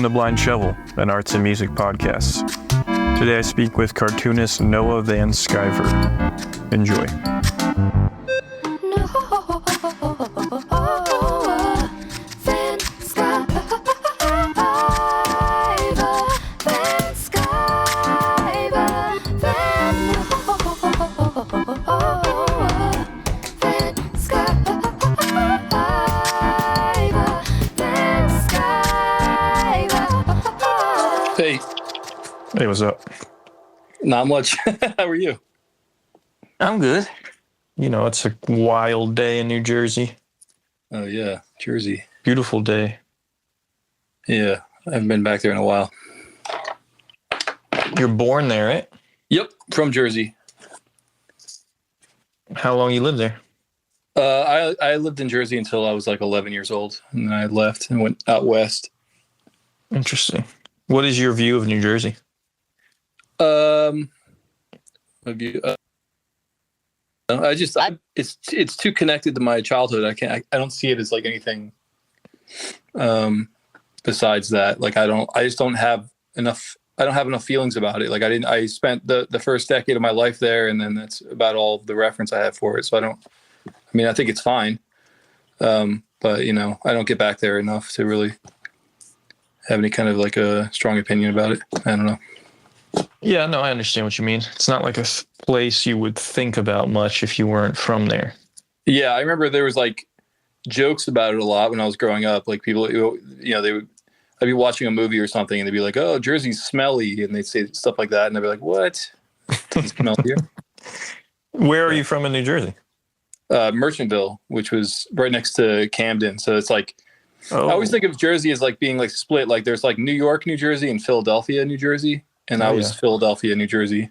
Welcome to Blind Shovel, an arts and music podcast. Today I speak with cartoonist Noah Van Sciver. Enjoy. Hey, what's up? Not much. How are you? I'm good. You know, it's a wild day in New Jersey. Oh, yeah. Jersey. Beautiful day. Yeah. I haven't been back there in a while. You're born there, right? Yep. From Jersey. How long you lived there? I lived in Jersey until I was like 11 years old. And then I left and went out west. Interesting. What is your view of New Jersey? It's too connected to my childhood. I don't see it as like anything besides that. Like I don't have enough feelings about it. Like I spent the first decade of my life there, and then that's about all the reference I have for it. So I think it's fine. But you know, I don't get back there enough to really have any kind of like a strong opinion about it. I don't know. Yeah, no, I understand what you mean. It's not like a place you would think about much if you weren't from there. Yeah, I remember there was like jokes about it a lot when I was growing up. Like people, I'd be watching a movie or something and they'd be like, "Oh, Jersey's smelly," and they'd say stuff like that, and I'd be like, "What? Doesn't smell here." Where are you from in New Jersey? Merchantville, which was right next to Camden. So it's like, I always think of Jersey as like being like split. Like there's like New York, New Jersey, and Philadelphia, New Jersey. And I was Philadelphia, New Jersey.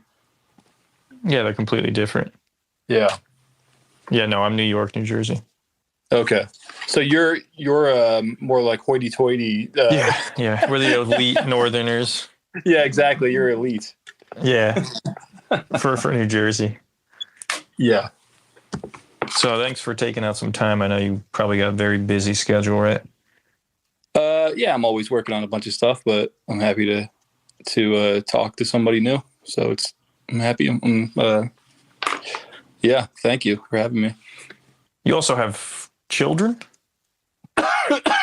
Yeah, they're completely different. Yeah. Yeah, no, I'm New York, New Jersey. Okay. So you're more like hoity-toity. Yeah. We're the elite Northerners. Yeah, exactly. You're elite. Yeah. for New Jersey. Yeah. So thanks for taking out some time. I know you probably got a very busy schedule, right? Yeah, I'm always working on a bunch of stuff, but I'm happy to talk to somebody new. So I'm happy. Yeah, thank you for having me. You also have children?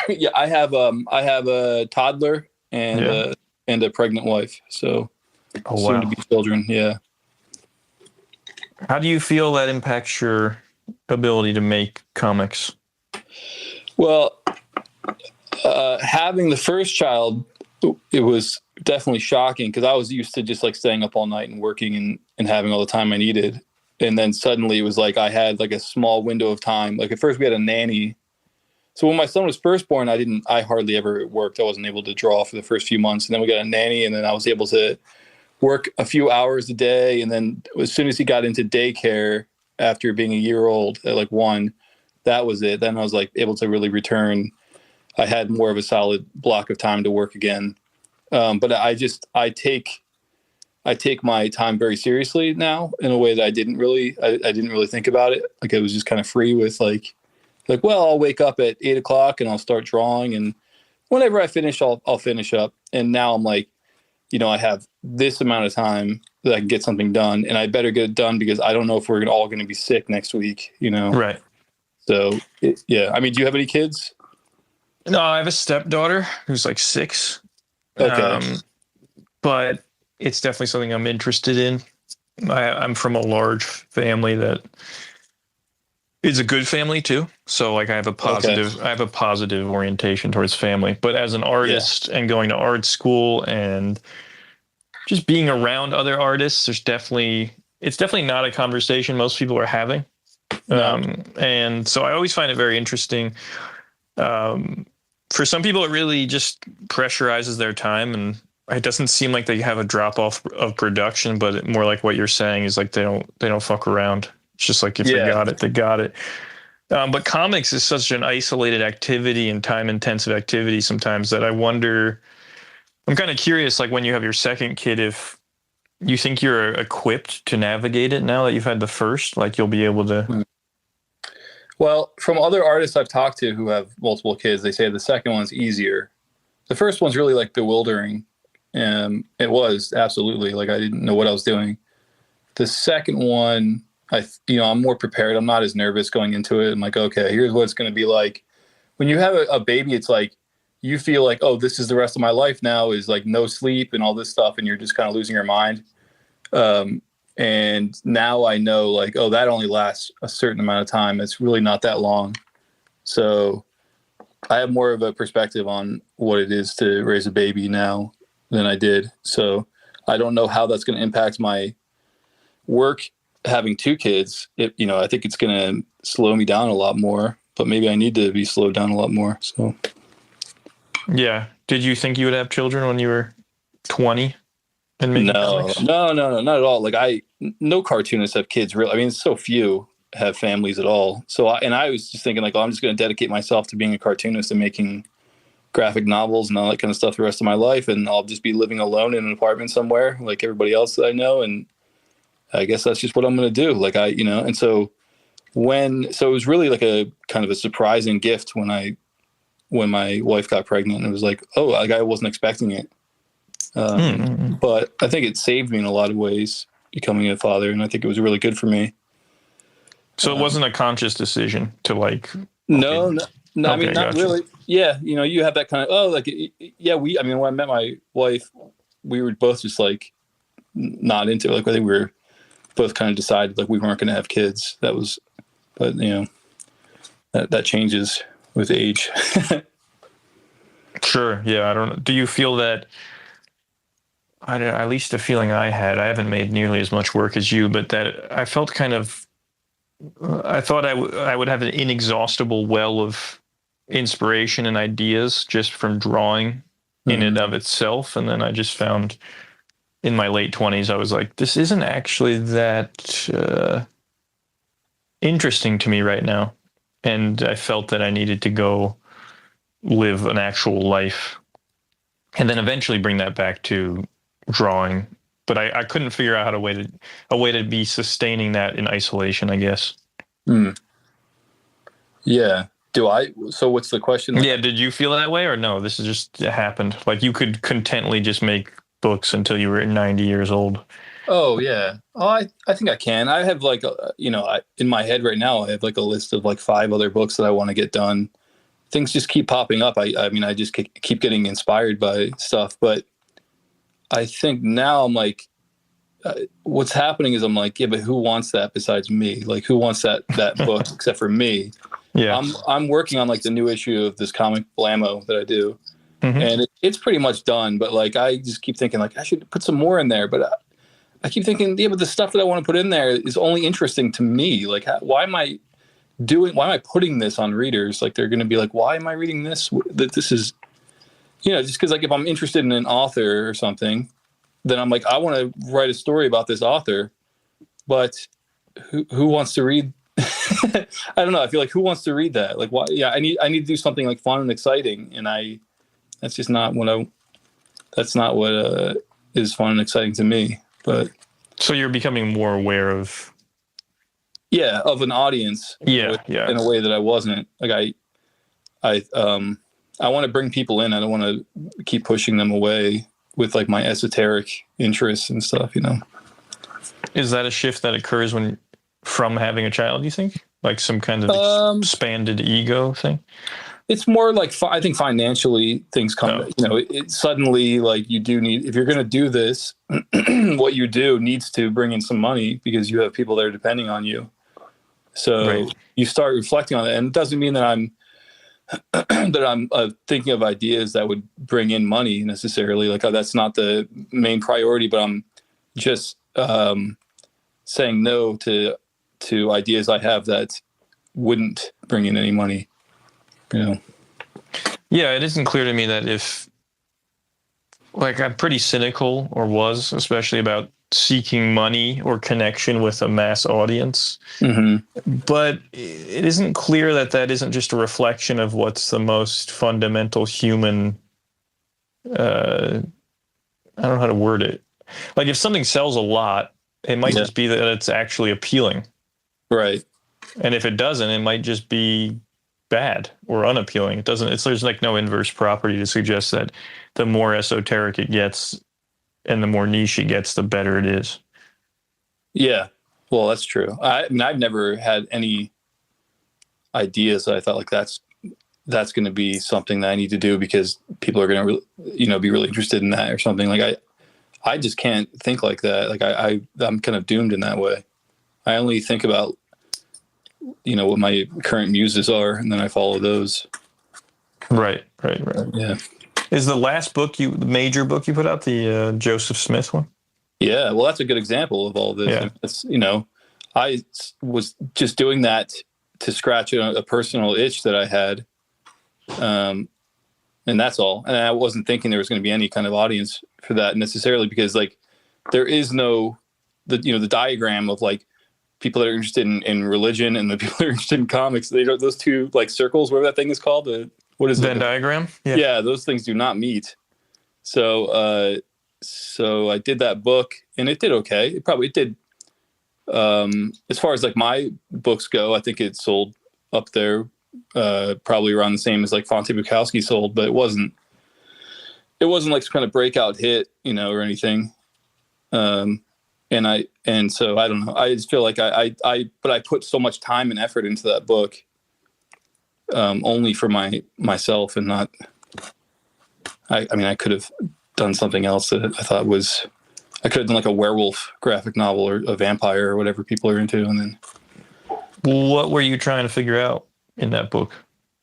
Yeah, I have a toddler and a pregnant wife. So soon to be children. Yeah. How do you feel that impacts your ability to make comics? Well, having the first child, it was definitely shocking because I was used to just like staying up all night and working and having all the time I needed. And then suddenly it was like I had like a small window of time. Like at first we had a nanny. So when my son was first born, I hardly ever worked. I wasn't able to draw for the first few months. And then we got a nanny, and then I was able to work a few hours a day. And then as soon as he got into daycare after being a year old at like 1, that was it. Then I was like able to really return. I had more of a solid block of time to work again. But I take my time very seriously now in a way that I didn't really think about it. Like it was just kind of free with like, well, I'll wake up at 8:00 and I'll start drawing. And whenever I finish, I'll finish up. And now I'm like, you know, I have this amount of time that I can get something done, and I better get it done because I don't know if we're all going to be sick next week, you know? Right. So yeah. I mean, do you have any kids? No, I have a stepdaughter who's like 6. Okay. But it's definitely something I'm interested in. I'm from a large family that is a good family too. So like I have a positive orientation towards family. But as an artist and going to art school and just being around other artists, it's definitely not a conversation most people are having. No. And so I always find it very interesting. For some people, it really just pressurizes their time, and it doesn't seem like they have a drop off of production, but more like what you're saying is like they don't fuck around. It's just like if they got it, they got it. But comics is such an isolated activity and time intensive activity sometimes that I wonder. I'm kind of curious, like when you have your second kid, if you think you're equipped to navigate it now that you've had the first, like you'll be able to. Well, from other artists I've talked to who have multiple kids, they say the second one's easier. the first one's really like bewildering. It was absolutely like I didn't know what I was doing. The second one, I'm more prepared. I'm not as nervous going into it. I'm like, okay, here's what it's going to be like. When you have a baby, it's like you feel like, oh, this is the rest of my life now, is like no sleep and all this stuff, and you're just kind of losing your mind. And now I know, like, oh, that only lasts a certain amount of time. It's really not that long. So I have more of a perspective on what it is to raise a baby now than I did. So I don't know how that's going to impact my work having 2 kids. I think it's going to slow me down a lot more, but maybe I need to be slowed down a lot more. So, yeah. Did you think you would have children when you were 20? No, not at all. Like no cartoonists have kids really. I mean, so few have families at all. So, I was just thinking like, oh, I'm just going to dedicate myself to being a cartoonist and making graphic novels and all that kind of stuff the rest of my life. And I'll just be living alone in an apartment somewhere like everybody else that I know. And I guess that's just what I'm going to do. Like and so it was really like a kind of a surprising gift when my wife got pregnant, and it was like, oh, like I wasn't expecting it. But I think it saved me in a lot of ways becoming a father, and I think it was really good for me. So it wasn't a conscious decision to like. No, I mean, not gotcha. really. Yeah, you have that kind of when I met my wife, we were both just like not into it. Like I think we were both kind of decided like we weren't going to have kids. But that changes with age. Sure. Yeah. I don't know. Do you feel that? At least the feeling I had, I haven't made nearly as much work as you, but that I felt kind of, I thought I would have an inexhaustible well of inspiration and ideas just from drawing in and of itself. And then I just found in my late 20s, I was like, this isn't actually that interesting to me right now. And I felt that I needed to go live an actual life and then eventually bring that back to drawing. But I couldn't figure out a way to be sustaining that in isolation, I guess. Yeah. So what's the question? Yeah. Did you feel that way or no? This is just, it happened. Like you could contently just make books until you were 90 years old. Oh yeah. Oh, I think I can. I have like, in my head right now, I have like a list of like 5 other books that I want to get done. Things just keep popping up. I mean, I just keep getting inspired by stuff, but I think now I'm like, what's happening is I'm like, yeah, but who wants that besides me? Like who wants that book except for me? Yeah. I'm working on like the new issue of this comic BLAMMO that I do. And it's pretty much done, but like, I just keep thinking like I should put some more in there, but I keep thinking, yeah, but the stuff that I want to put in there is only interesting to me. Like, why am I putting this on readers? Like, they're going to be like, why am I reading this? That this is, just because like if I'm interested in an author or something, then I'm like, I want to write a story about this author, but who wants to read? I don't know. I feel like who wants to read that? Like, why? Yeah, I need to do something like fun and exciting, and that's just not what is fun and exciting to me. But so you're becoming more aware of of an audience in a way that I wasn't. Like I want to bring people in. I don't want to keep pushing them away with like my esoteric interests and stuff, Is that a shift that occurs from having a child, you think? Like some kind of expanded ego thing? It's more like, I think financially things come, it suddenly like you do need, if you're going to do this, what you do needs to bring in some money because you have people that are depending on you. So you start reflecting on it, and it doesn't mean that I'm thinking of ideas that would bring in money necessarily. Like that's not the main priority, but I'm just saying no to ideas I have that wouldn't bring in any money. Yeah, it isn't clear to me that if, like, I'm pretty cynical, or was, especially about seeking money or connection with a mass audience. But it isn't clear that isn't just a reflection of what's the most fundamental human, I don't know how to word it. Like if something sells a lot, it might just be that it's actually appealing. Right. And if it doesn't, it might just be bad or unappealing. It doesn't. There's like no inverse property to suggest that the more esoteric it gets and the more niche it gets, the better it is. Yeah, well, that's true. I mean, I've never had any ideas that I thought like that's going to be something that I need to do because people are going to, be really interested in that or something. Like I just can't think like that. Like I'm kind of doomed in that way. I only think about, what my current muses are, and then I follow those. Right. Yeah. Is the last book the major book you put out, the Joseph Smith one? Yeah. Well, that's a good example of all this. Yeah. It's, I was just doing that to scratch a personal itch that I had. And that's all. And I wasn't thinking there was going to be any kind of audience for that necessarily, because like there is the diagram of like people that are interested in religion and the people that are interested in comics. Those two like circles, whatever that thing is called. What is it? Venn diagram? Yeah, those things do not meet. So I did that book and it did okay. It did. As far as like my books go, I think it sold up there, probably around the same as like Fonte Bukowski sold, but it wasn't like some kind of breakout hit, or anything. And so I don't know. I just feel like but I put so much time and effort into that book, only for myself and not, I mean, I could have done something else that I thought I could have done like a werewolf graphic novel or a vampire or whatever people are into. And then what were you trying to figure out in that book?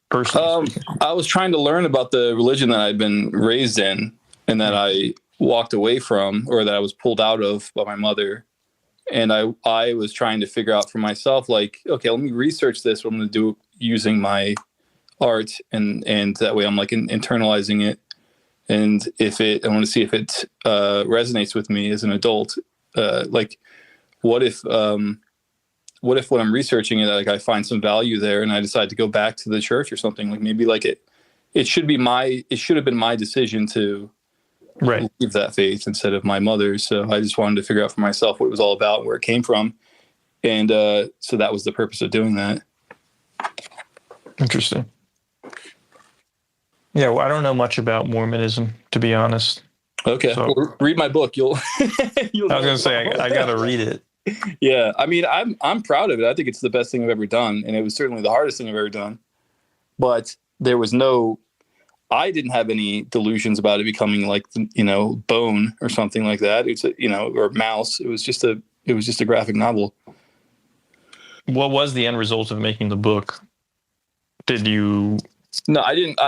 Personally, I was trying to learn about the religion that I'd been raised in and that I walked away from, or that I was pulled out of by my mother. And I was trying to figure out for myself, like, okay, let me research this. What I'm going to do using my art. And that way I'm like internalizing it. And I want to see if it resonates with me as an adult. Like what if when I'm researching it, like I find some value there and I decide to go back to the church or something, like maybe like it should have been my decision to leave that faith instead of my mother's. So I just wanted to figure out for myself what it was all about and where it came from. And so that was the purpose of doing that. Interesting. Yeah, well, I don't know much about Mormonism, to be honest. Okay, so, well, read my book. You'll I was going to say, I got to read it. Yeah, I mean, I'm proud of it. I think it's the best thing I've ever done, and it was certainly the hardest thing I've ever done. But there was I didn't have any delusions about it becoming like, Bone or something like that. It's or Mouse. It was just a graphic novel. What was the end result of making the book? Did you? No, I didn't.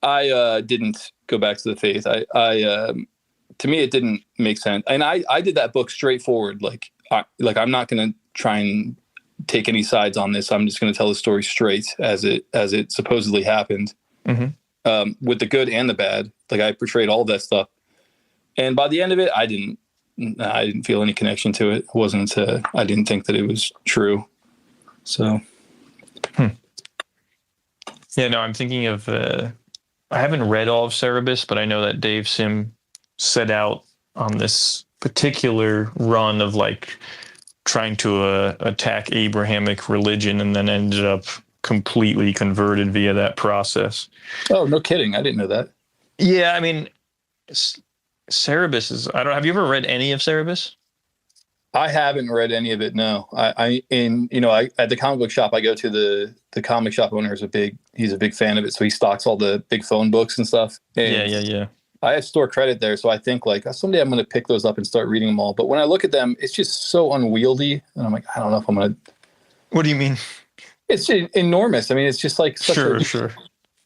I didn't go back to the faith. To me, it didn't make sense. And I did that book straightforward. Like I'm not going to try and take any sides on this. I'm just going to tell the story straight as it supposedly happened, with the good and the bad. Like I portrayed all of that stuff. And by the end of it, I didn't feel any connection to it. It wasn't. I didn't think that it was true. So. Yeah, no, I'm thinking of, I haven't read all of Cerebus, but I know that Dave Sim set out on this particular run of like trying to attack Abrahamic religion and then ended up completely converted via that process. Oh, no kidding. I didn't know that. Yeah, I mean, Cerebus is, have you ever read any of Cerebus? I haven't read any of it. No, at the comic book shop I go to, the comic shop owner he's a big fan of it. So he stocks all the big phone books and stuff. And yeah. I have store credit there. So I think like someday I'm going to pick those up and start reading them all. But when I look at them, it's just so unwieldy. And I'm like, I don't know if I'm going to. What do you mean? It's enormous. I mean, it's just like, sure.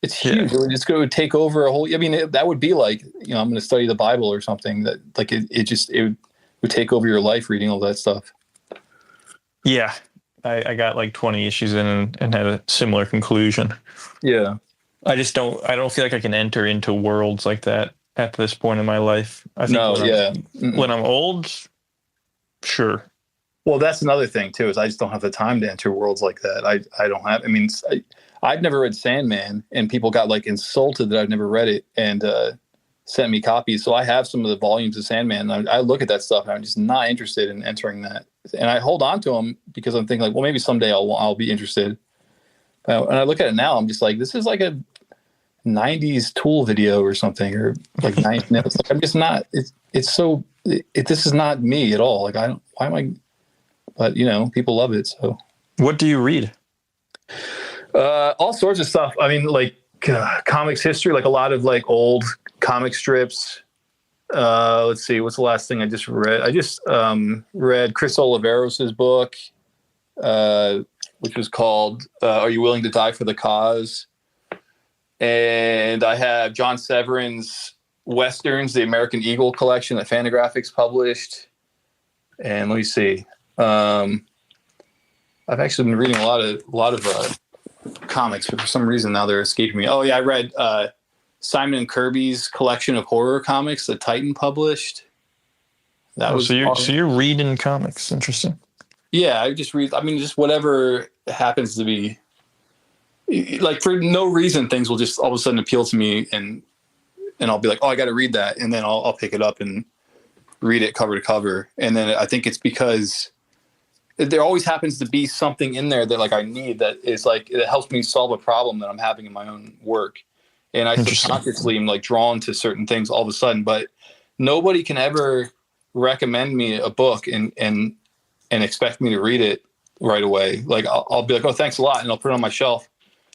It's huge. Yeah. It would take over a whole, that would be like, I'm going to study the Bible or something that like, it would take over your life reading all that stuff. Yeah. I got like 20 issues in and had a similar conclusion. Yeah. I don't feel like I can enter into worlds like that at this point in my life. I think when I'm old, sure. Well, that's another thing too, is I just don't have the time to enter worlds like that. I don't have, I've never read Sandman and people got like insulted that I've never read it and, sent me copies. So I have some of the volumes of Sandman. And I look at that stuff and I'm just not interested in entering that. And I hold on to them because I'm thinking like, well, maybe someday I'll be interested. And I look at it now, I'm just like, this is like a 90s Tool video or something, or like 90s. It's like, I'm just not. This is not me at all. Like, I don't. Why am I? But people love it. So, what do you read? All sorts of stuff. I mean, like comics history, like a lot of like old comic strips. Let's see, what's the last thing I just read? I just read Chris Oliveros's book, which was called "Are You Willing to Die for the Cause?" And I have John Severin's Westerns, the American Eagle collection that Fantagraphics published. And let me see. I've actually been reading a lot of comics, but for some reason now they're escaping me. Oh yeah, I read Simon and Kirby's collection of horror comics that Titan published. So you're reading comics. Interesting. Yeah, I just read. I mean, just whatever happens to be. Like for no reason, things will just all of a sudden appeal to me, and I'll be like, oh, I got to read that, and then I'll pick it up and read it cover to cover. And then I think it's because there always happens to be something in there that like I need, that is like it helps me solve a problem that I'm having in my own work, and I subconsciously am like drawn to certain things all of a sudden. But nobody can ever recommend me a book and expect me to read it right away. Like I'll be like, oh, thanks a lot, and I'll put it on my shelf.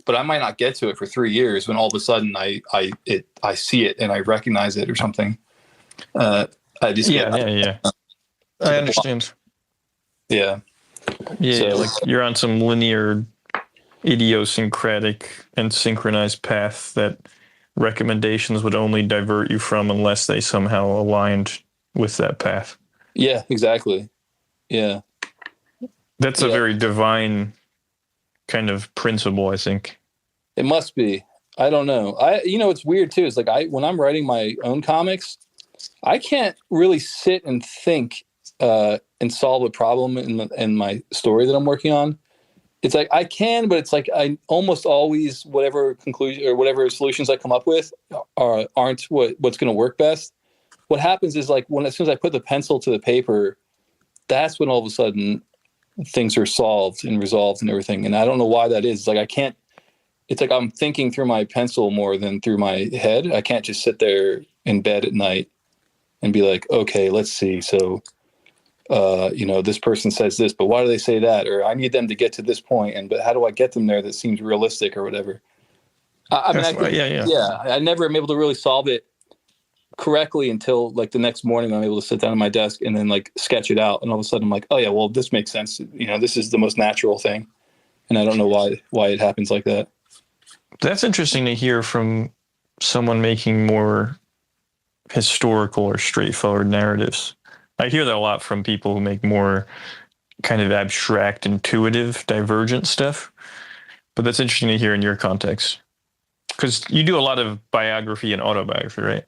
But I might not get to it for 3 years when all of a sudden I see it and I recognize it or something. I just I understand. Yeah. So, like you're on some linear, idiosyncratic and synchronized path that recommendations would only divert you from unless they somehow aligned with that path. Yeah, exactly. Yeah. That's a very divine kind of principle, I think. It must be. I don't know. It's weird too. It's like when I'm writing my own comics, I can't really sit and think and solve a problem in my story that I'm working on. It's like I can, but it's like I almost always, whatever conclusion or whatever solutions I come up with aren't what's going to work best. What happens is like as soon as I put the pencil to the paper, that's when all of a sudden things are solved and resolved and everything. And I don't know why that is. It's like I can't. It's like I'm thinking through my pencil more than through my head. I can't just sit there in bed at night and be like, okay, let's see. So, this person says this, but why do they say that? Or I need them to get to this point, but how do I get them there that seems realistic or whatever? I never am able to really solve it correctly until like the next morning I'm able to sit down at my desk and then like sketch it out. And all of a sudden I'm like, oh yeah, well, this makes sense. This is the most natural thing. And I don't know why it happens like that. That's interesting to hear from someone making more historical or straightforward narratives. I hear that a lot from people who make more kind of abstract, intuitive, divergent stuff. But that's interesting to hear in your context. Because you do a lot of biography and autobiography, right?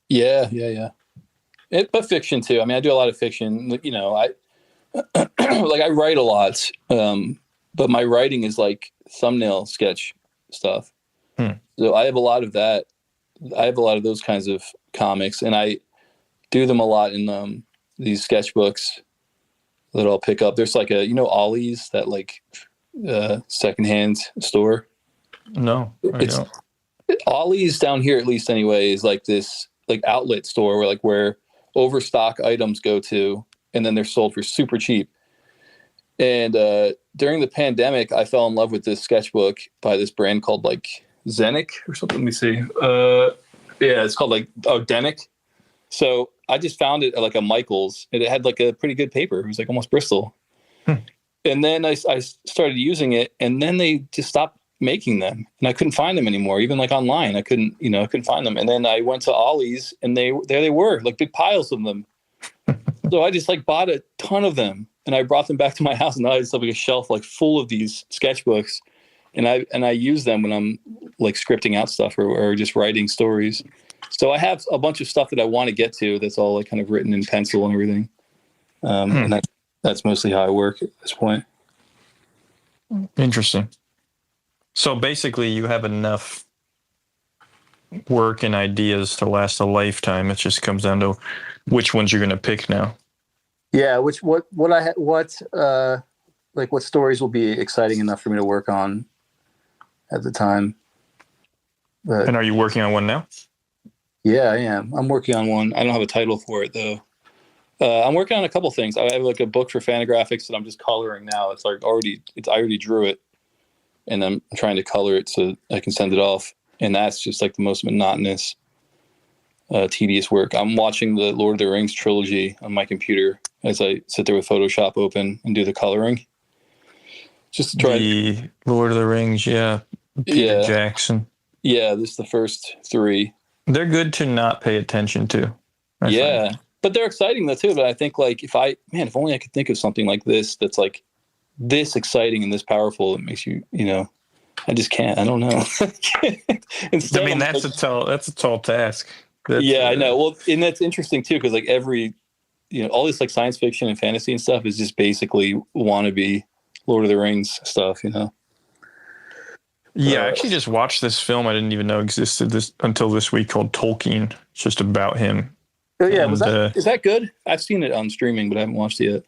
Yeah. But fiction too. I mean, I do a lot of fiction. I I write a lot, but my writing is like thumbnail sketch stuff. So I have a lot of that. I have a lot of those kinds of comics, and I do them a lot in these sketchbooks that I'll pick up. There's like Ollie's, that like secondhand store. No, I don't. Ollie's down here, at least anyway, is like this like outlet store where overstock items go to, and then they're sold for super cheap. And during the pandemic, I fell in love with this sketchbook by this brand called like Zenic or something. Let me see. It's called like Denic. So I just found it at like a Michael's, and it had like a pretty good paper. It was like almost Bristol. And then I started using it, and then they just stopped making them, and I couldn't find them anymore. Even like online, I couldn't find them. And then I went to Ollie's, and there they were, like big piles of them. So I just like bought a ton of them, and I brought them back to my house, and now I just have like a shelf like full of these sketchbooks, and I use them when I'm like scripting out stuff or just writing stories. So I have a bunch of stuff that I want to get to that's all like kind of written in pencil and everything. And that's mostly how I work at this point. Interesting. So basically you have enough work and ideas to last a lifetime. It just comes down to which ones you're going to pick now. Yeah. What stories will be exciting enough for me to work on? at the time. But, and are you working on one now? Yeah, I am. I'm working on one. I don't have a title for it though. I'm working on a couple things. I have like a book for Fantagraphics that I'm just coloring now. It's like I already drew it, and I'm trying to color it so I can send it off. And that's just like the most monotonous, tedious work. I'm watching the Lord of the Rings trilogy on my computer as I sit there with Photoshop open and do the coloring. Just to try the Lord of the Rings, Peter Jackson. Yeah, this is the first 3. They're good to not pay attention to. I find. But they're exciting though too. But I think like if only I could think of something like this that's like this exciting and this powerful, it makes you, I just can't. I don't know. Instead, I mean, that's a tall task. I know. Well, and that's interesting too, because like every, all this like science fiction and fantasy and stuff is just basically wannabe Lord of the Rings stuff, Yeah, I actually just watched this film I didn't even know existed until this week called Tolkien. It's just about him. Oh yeah, is that good? I've seen it on streaming, but I haven't watched it yet.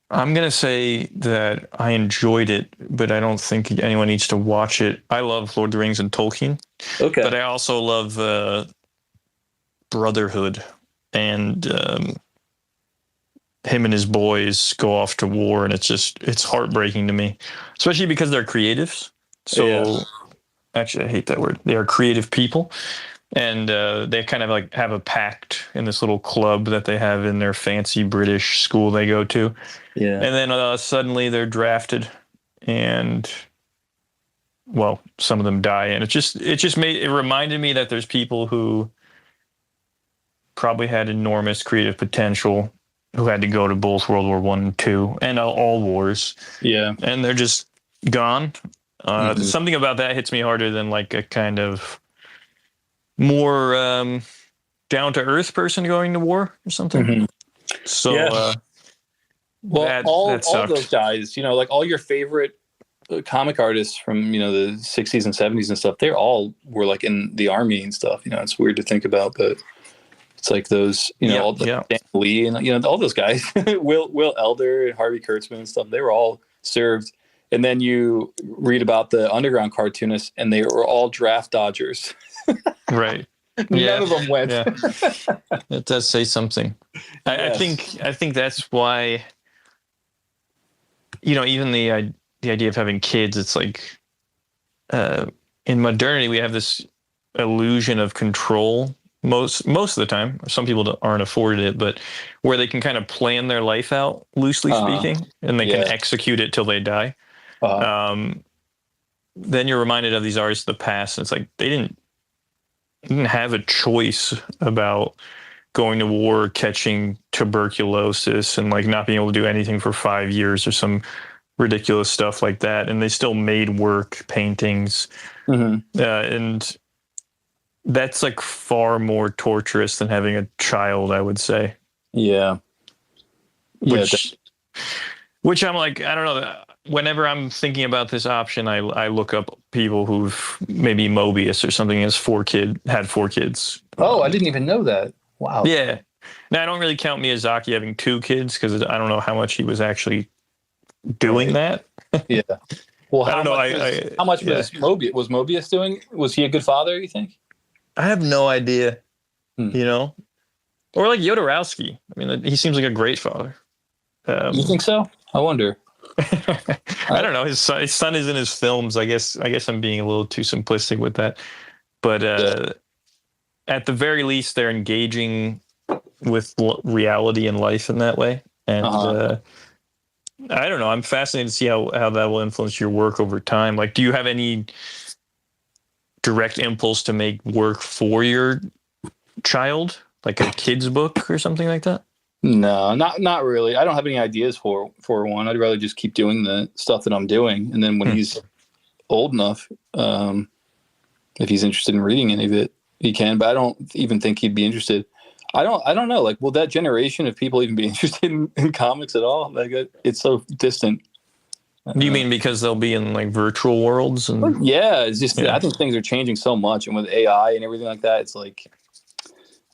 I'm going to say that I enjoyed it, but I don't think anyone needs to watch it. I love Lord of the Rings and Tolkien. Okay. But I also love Brotherhood, and him and his boys go off to war, and it's heartbreaking to me, especially because they're creatives. So actually, I hate that word. They are creative people. And they kind of like have a pact in this little club that they have in their fancy British school they go to. Yeah. And then suddenly they're drafted, and well, some of them die. And it reminded me that there's people who probably had enormous creative potential who had to go to both World War I and II and all wars. Yeah. And they're just gone. Something about that hits me harder than like a kind of more down-to-earth person going to war or something. Mm-hmm. So, all those guys, like all your favorite comic artists from, the 60s and 70s and stuff, they all were like in the army and stuff. It's weird to think about, but it's like those, all the Dan Lee and, all those guys, Will Elder and Harvey Kurtzman and stuff, they were all served. And then you read about the underground cartoonists, and they were all draft dodgers. Right. None of them went. Yeah. It does say something. Yes. I think that's why, even the idea of having kids, it's like in modernity we have this illusion of control most of the time. Some people aren't afforded it, but where they can kind of plan their life out, loosely speaking, and they can execute it till they die. Then you're reminded of these artists of the past, and it's like they didn't have a choice about going to war, catching tuberculosis, and like not being able to do anything for 5 years or some ridiculous stuff like that. And they still made work, paintings. Mm-hmm. And that's like far more torturous than having a child, I would say. Yeah. Which I'm like, I don't know. Whenever I'm thinking about this option, I look up people who've maybe Mobius or something had 4 kids. Oh, I didn't even know that. Wow. Yeah. Now I don't really count Miyazaki having 2 kids because I don't know how much he was actually doing that. Yeah. Well, how much was Mobius doing? Was he a good father, you think? I have no idea. Or like Jodorowsky. I mean, he seems like a great father. You think so? I wonder. I don't know. His son is in his films. I guess I'm being a little too simplistic with that. But at the very least, they're engaging with reality and life in that way. And I don't know. I'm fascinated to see how that will influence your work over time. Like, do you have any direct impulse to make work for your child, like a kid's book or something like that? No, not really. I don't have any ideas for one. I'd rather just keep doing the stuff that I'm doing, and then when he's old enough, if he's interested in reading any of it, he can. But I don't even think he'd be interested. I don't know. Like, will that generation of people even be interested in comics at all? Like, it's so distant. Do you mean because they'll be in like virtual worlds? And yeah, it's just I think things are changing so much, and with AI and everything like that, it's like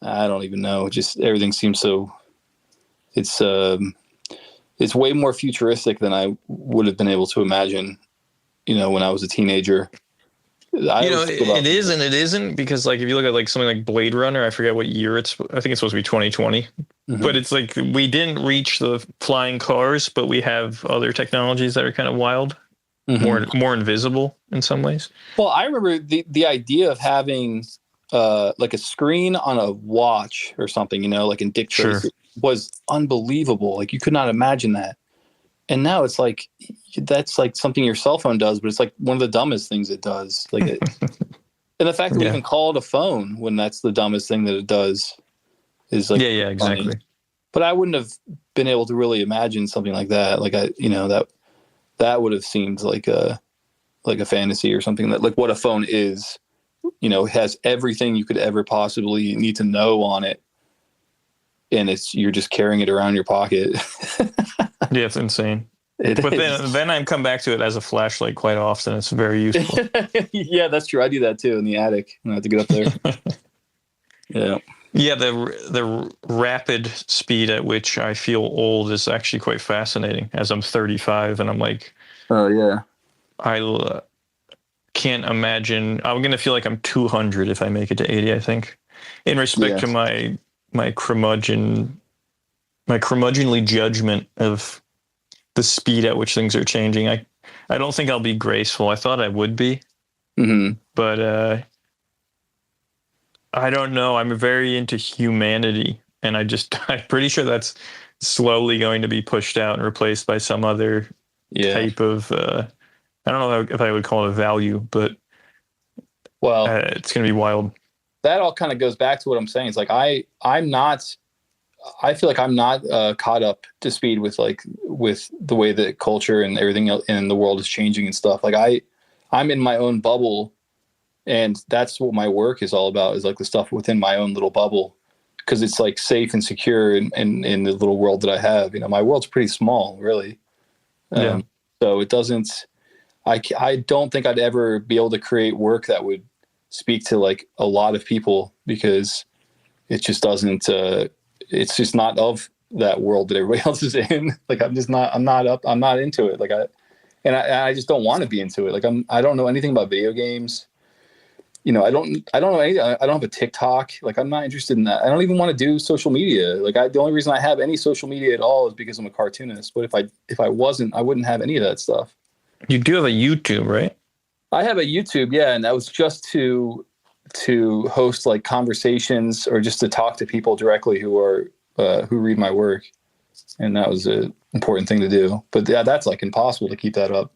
I don't even know. Just everything seems so. It's way more futuristic than I would have been able to imagine when I was a teenager. It is and it isn't, because like if you look at like something like Blade Runner, I forget what year I think it's supposed to be 2020, but it's like we didn't reach the flying cars, but we have other technologies that are kind of wild, more invisible in some ways. Well, I remember the idea of having like a screen on a watch or something, like in Dick Tracy, was unbelievable. Like you could not imagine that. And now it's like, that's like something your cell phone does, but it's like one of the dumbest things it does. Like, and the fact that we even call it a phone when that's the dumbest thing that it does is like, yeah, exactly. Funny. But I wouldn't have been able to really imagine something like that. Like that would have seemed like a fantasy or something, that like what a phone is, it has everything you could ever possibly need to know on it. And you're just carrying it around your pocket. Yeah, it's insane. Then I come back to it as a flashlight quite often. It's very useful. Yeah, that's true. I do that too in the attic. I have to get up there. Yeah. Yeah, the rapid speed at which I feel old is actually quite fascinating, as I'm 35 and I'm like, oh yeah, I can't imagine. I'm going to feel like I'm 200 if I make it to 80, I think, in respect to my curmudgeonly judgment of the speed at which things are changing. I don't think I'll be graceful. I thought I would be, but I don't know. I'm very into humanity, and I'm pretty sure that's slowly going to be pushed out and replaced by some other type of, I don't know if I would call it a value, but it's going to be wild. That all kind of goes back to what I'm saying. It's like, I feel like I'm not caught up to speed with the way that culture and everything in the world is changing and stuff. Like I'm in my own bubble, and that's what my work is all about, is like the stuff within my own little bubble, because it's like safe and secure in the little world that I have. My world's pretty small, really. So it doesn't, I don't think I'd ever be able to create work that would speak to like a lot of people, because it just doesn't, it's just not of that world that everybody else is in. Like I'm not into it. Like I just don't want to be into it. Like I don't know anything about video games. I don't know anything. I don't have a TikTok. Like I'm not interested in that. I don't even want to do social media. Like the only reason I have any social media at all is because I'm a cartoonist. But if I wasn't, I wouldn't have any of that stuff. You do have a YouTube, right? I have a YouTube, yeah, and that was just to host like conversations, or just to talk to people directly who read my work, and that was an important thing to do. But yeah, that's like impossible to keep that up.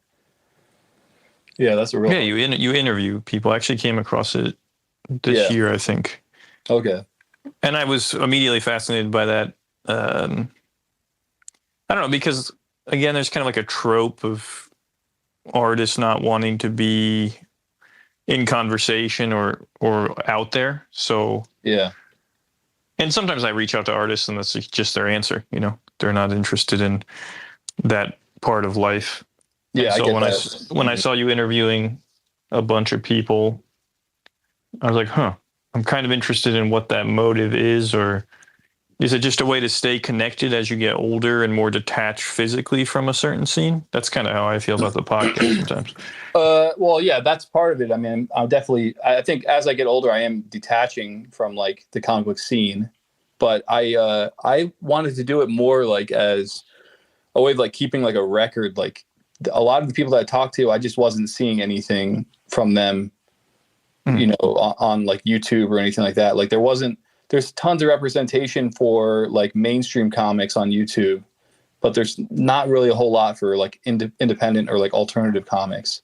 Yeah, that's a real. Yeah, you interview people. I actually came across it this year, I think. Okay. And I was immediately fascinated by that. I don't know, because again, there's kind of like a trope of artists not wanting to be in conversation or out there. So yeah. And sometimes I reach out to artists and that's just their answer. They're not interested in that part of life. Yeah. So when I saw you interviewing a bunch of people, I was like, I'm kind of interested in what that motive is, or is it just a way to stay connected as you get older and more detached physically from a certain scene? That's kind of how I feel about the podcast sometimes. Well, yeah, that's part of it. I mean, I think as I get older, I am detaching from like the comic book scene, but I wanted to do it more like as a way of like keeping like a record. Like a lot of the people that I talked to, I just wasn't seeing anything from them, on like YouTube or anything like that. Like there's tons of representation for like mainstream comics on YouTube, but there's not really a whole lot for like independent or like alternative comics.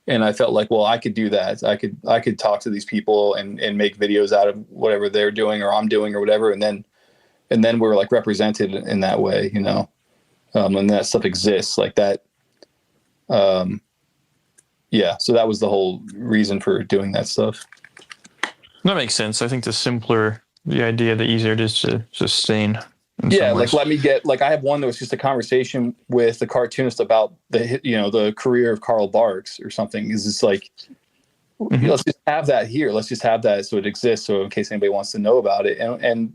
And I felt like, well, I could do that. I could talk to these people and make videos out of whatever they're doing or I'm doing or whatever. And then we're like represented in that way, and that stuff exists like that. Yeah. So that was the whole reason for doing that stuff. That makes sense. I think the idea, the easier it is to sustain. Yeah, like let me get I have one that was just a conversation with the cartoonist about the career of Karl Barks or something. Is it's like let's just have that here. Let's just have that so it exists. So in case anybody wants to know about it, and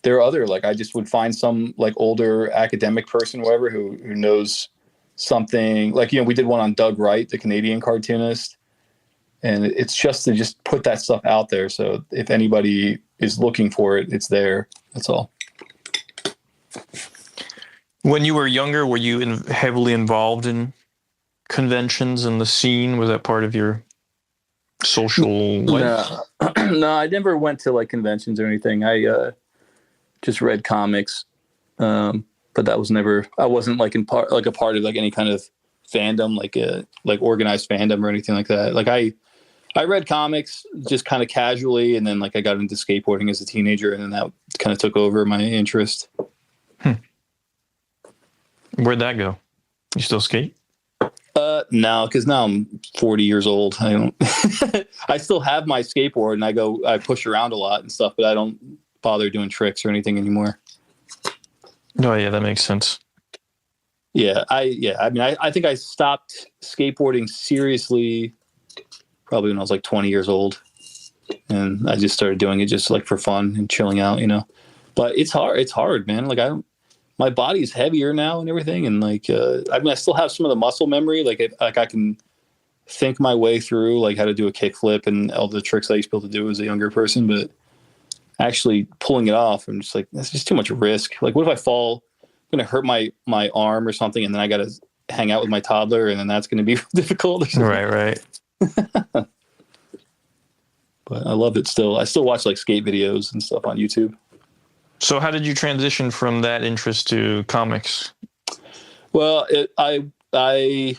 there are other I just would find some like older academic person, whatever, who knows something like, we did one on Doug Wright, the Canadian cartoonist. And it's just to just put that stuff out there. So if anybody is looking for it, it's there. That's all. When you were younger, were you heavily involved in conventions and the scene? Was that part of your social life? No, I never went to like conventions or anything. I just read comics, but that was never. I wasn't like a part of like any kind of fandom, like organized fandom or anything like that. Like I read comics just kind of casually, and then like I got into skateboarding as a teenager, and then that kind of took over my interest. Where'd that go? You still skate? No, because now I'm 40 years old. I don't. I still have my skateboard, and I push around a lot and stuff, but I don't bother doing tricks or anything anymore. No, yeah, that makes sense. Yeah, I mean, I think I stopped skateboarding seriously probably when I was like 20 years old, and I just started doing it just like for fun and chilling out, But it's hard. It's hard, man. Like my body's heavier now and everything, and like I mean, I still have some of the muscle memory. Like I can think my way through like how to do a kickflip and all the tricks I used to be able to do as a younger person, but actually pulling it off, I'm just like, that's just too much risk. Like, what if I fall? I'm gonna hurt my arm or something, and then I gotta hang out with my toddler, and then that's gonna be difficult. Right. But I love it still. I still watch like skate videos and stuff on YouTube. So how did you transition from that interest to comics? Well, I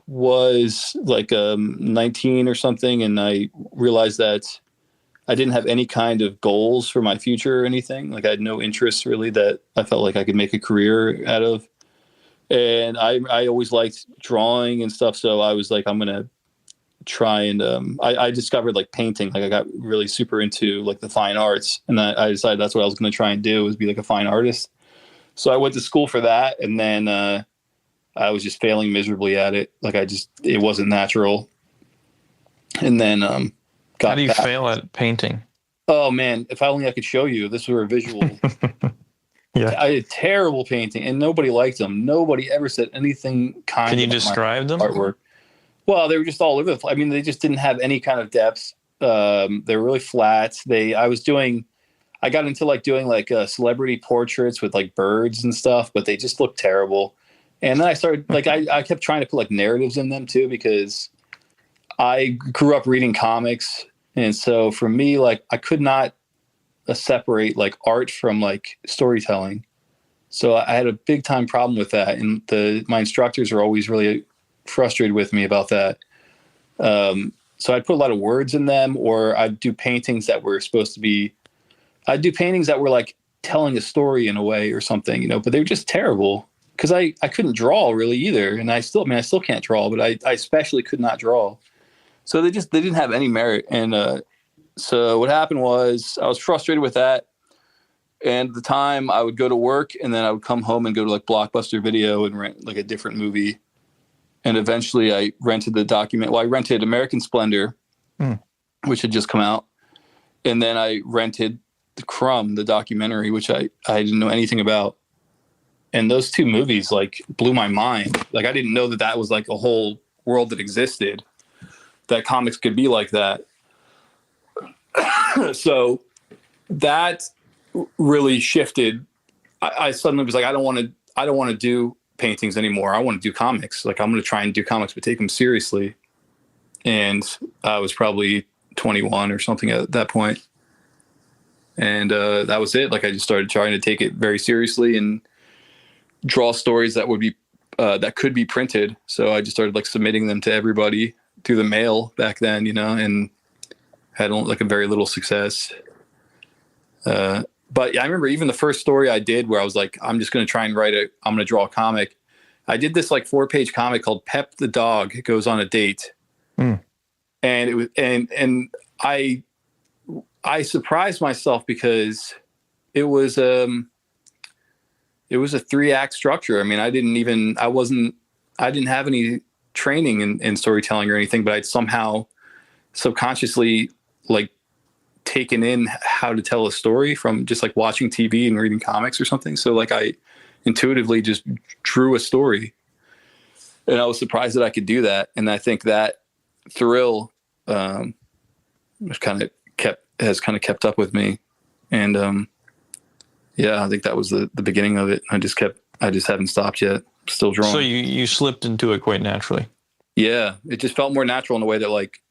was like 19 or something, and I realized that I didn't have any kind of goals for my future or anything. Like I had no interests really that I felt like I could make a career out of. And I always liked drawing and stuff. So I was like, I'm going to try and I discovered like painting. Like I got really super into like the fine arts, and I decided that's what I was going to try and do, was be like a fine artist. So I went to school for that, and then I was just failing miserably at it. Like it wasn't natural. And then how do you fail at painting? Oh man, if only I could show you. This were a visual. Yeah, I did terrible painting, and nobody liked them. Nobody ever said anything kind. Can you describe them? Artwork. Well, they were just all over the place. I mean, they just didn't have any kind of depth. They were really flat. I got into like doing like celebrity portraits with like birds and stuff, but they just looked terrible. And then I started like, I kept trying to put like narratives in them too, because I grew up reading comics. And so for me, like I could not separate like art from like storytelling. So I had a big time problem with that. And my instructors are always really frustrated with me about that. So I'd put a lot of words in them, or I'd do paintings that were like telling a story in a way or something, but they were just terrible because I couldn't draw really either. And I still can't draw, but I especially could not draw. So they didn't have any merit. And so what happened was I was frustrated with that. And at the time I would go to work, and then I would come home and go to like Blockbuster Video and rent like a different movie. And eventually I rented I rented American Splendor, which had just come out. And then I rented The Crumb, the documentary, which I didn't know anything about. And those two movies like blew my mind. Like I didn't know that was like a whole world that existed, that comics could be like that. So that really shifted. I suddenly was like, I don't want to do paintings anymore. I want to do comics. Like I'm going to try and do comics, but take them seriously. And I was probably 21 or something at that point. And that was it. Like I just started trying to take it very seriously and draw stories that would be that could be printed. So I just started like submitting them to everybody through the mail back then, and had like a very little success. But yeah, I remember even the first story I did where I was like, I'm just going to try and I'm going to draw a comic. I did this like 4-page comic called Pep the Dog Goes on a Date. And it was, and I surprised myself because it was a 3-act structure. I mean, I didn't have any training in storytelling or anything, but I'd somehow subconsciously like taken in how to tell a story from just like watching TV and reading comics or something. So like I intuitively just drew a story. And I was surprised that I could do that. And I think that thrill has kind of kept up with me. And I think that was the beginning of it. I just haven't stopped yet. Still drawing. So you slipped into it quite naturally. Yeah, it just felt more natural in a way that like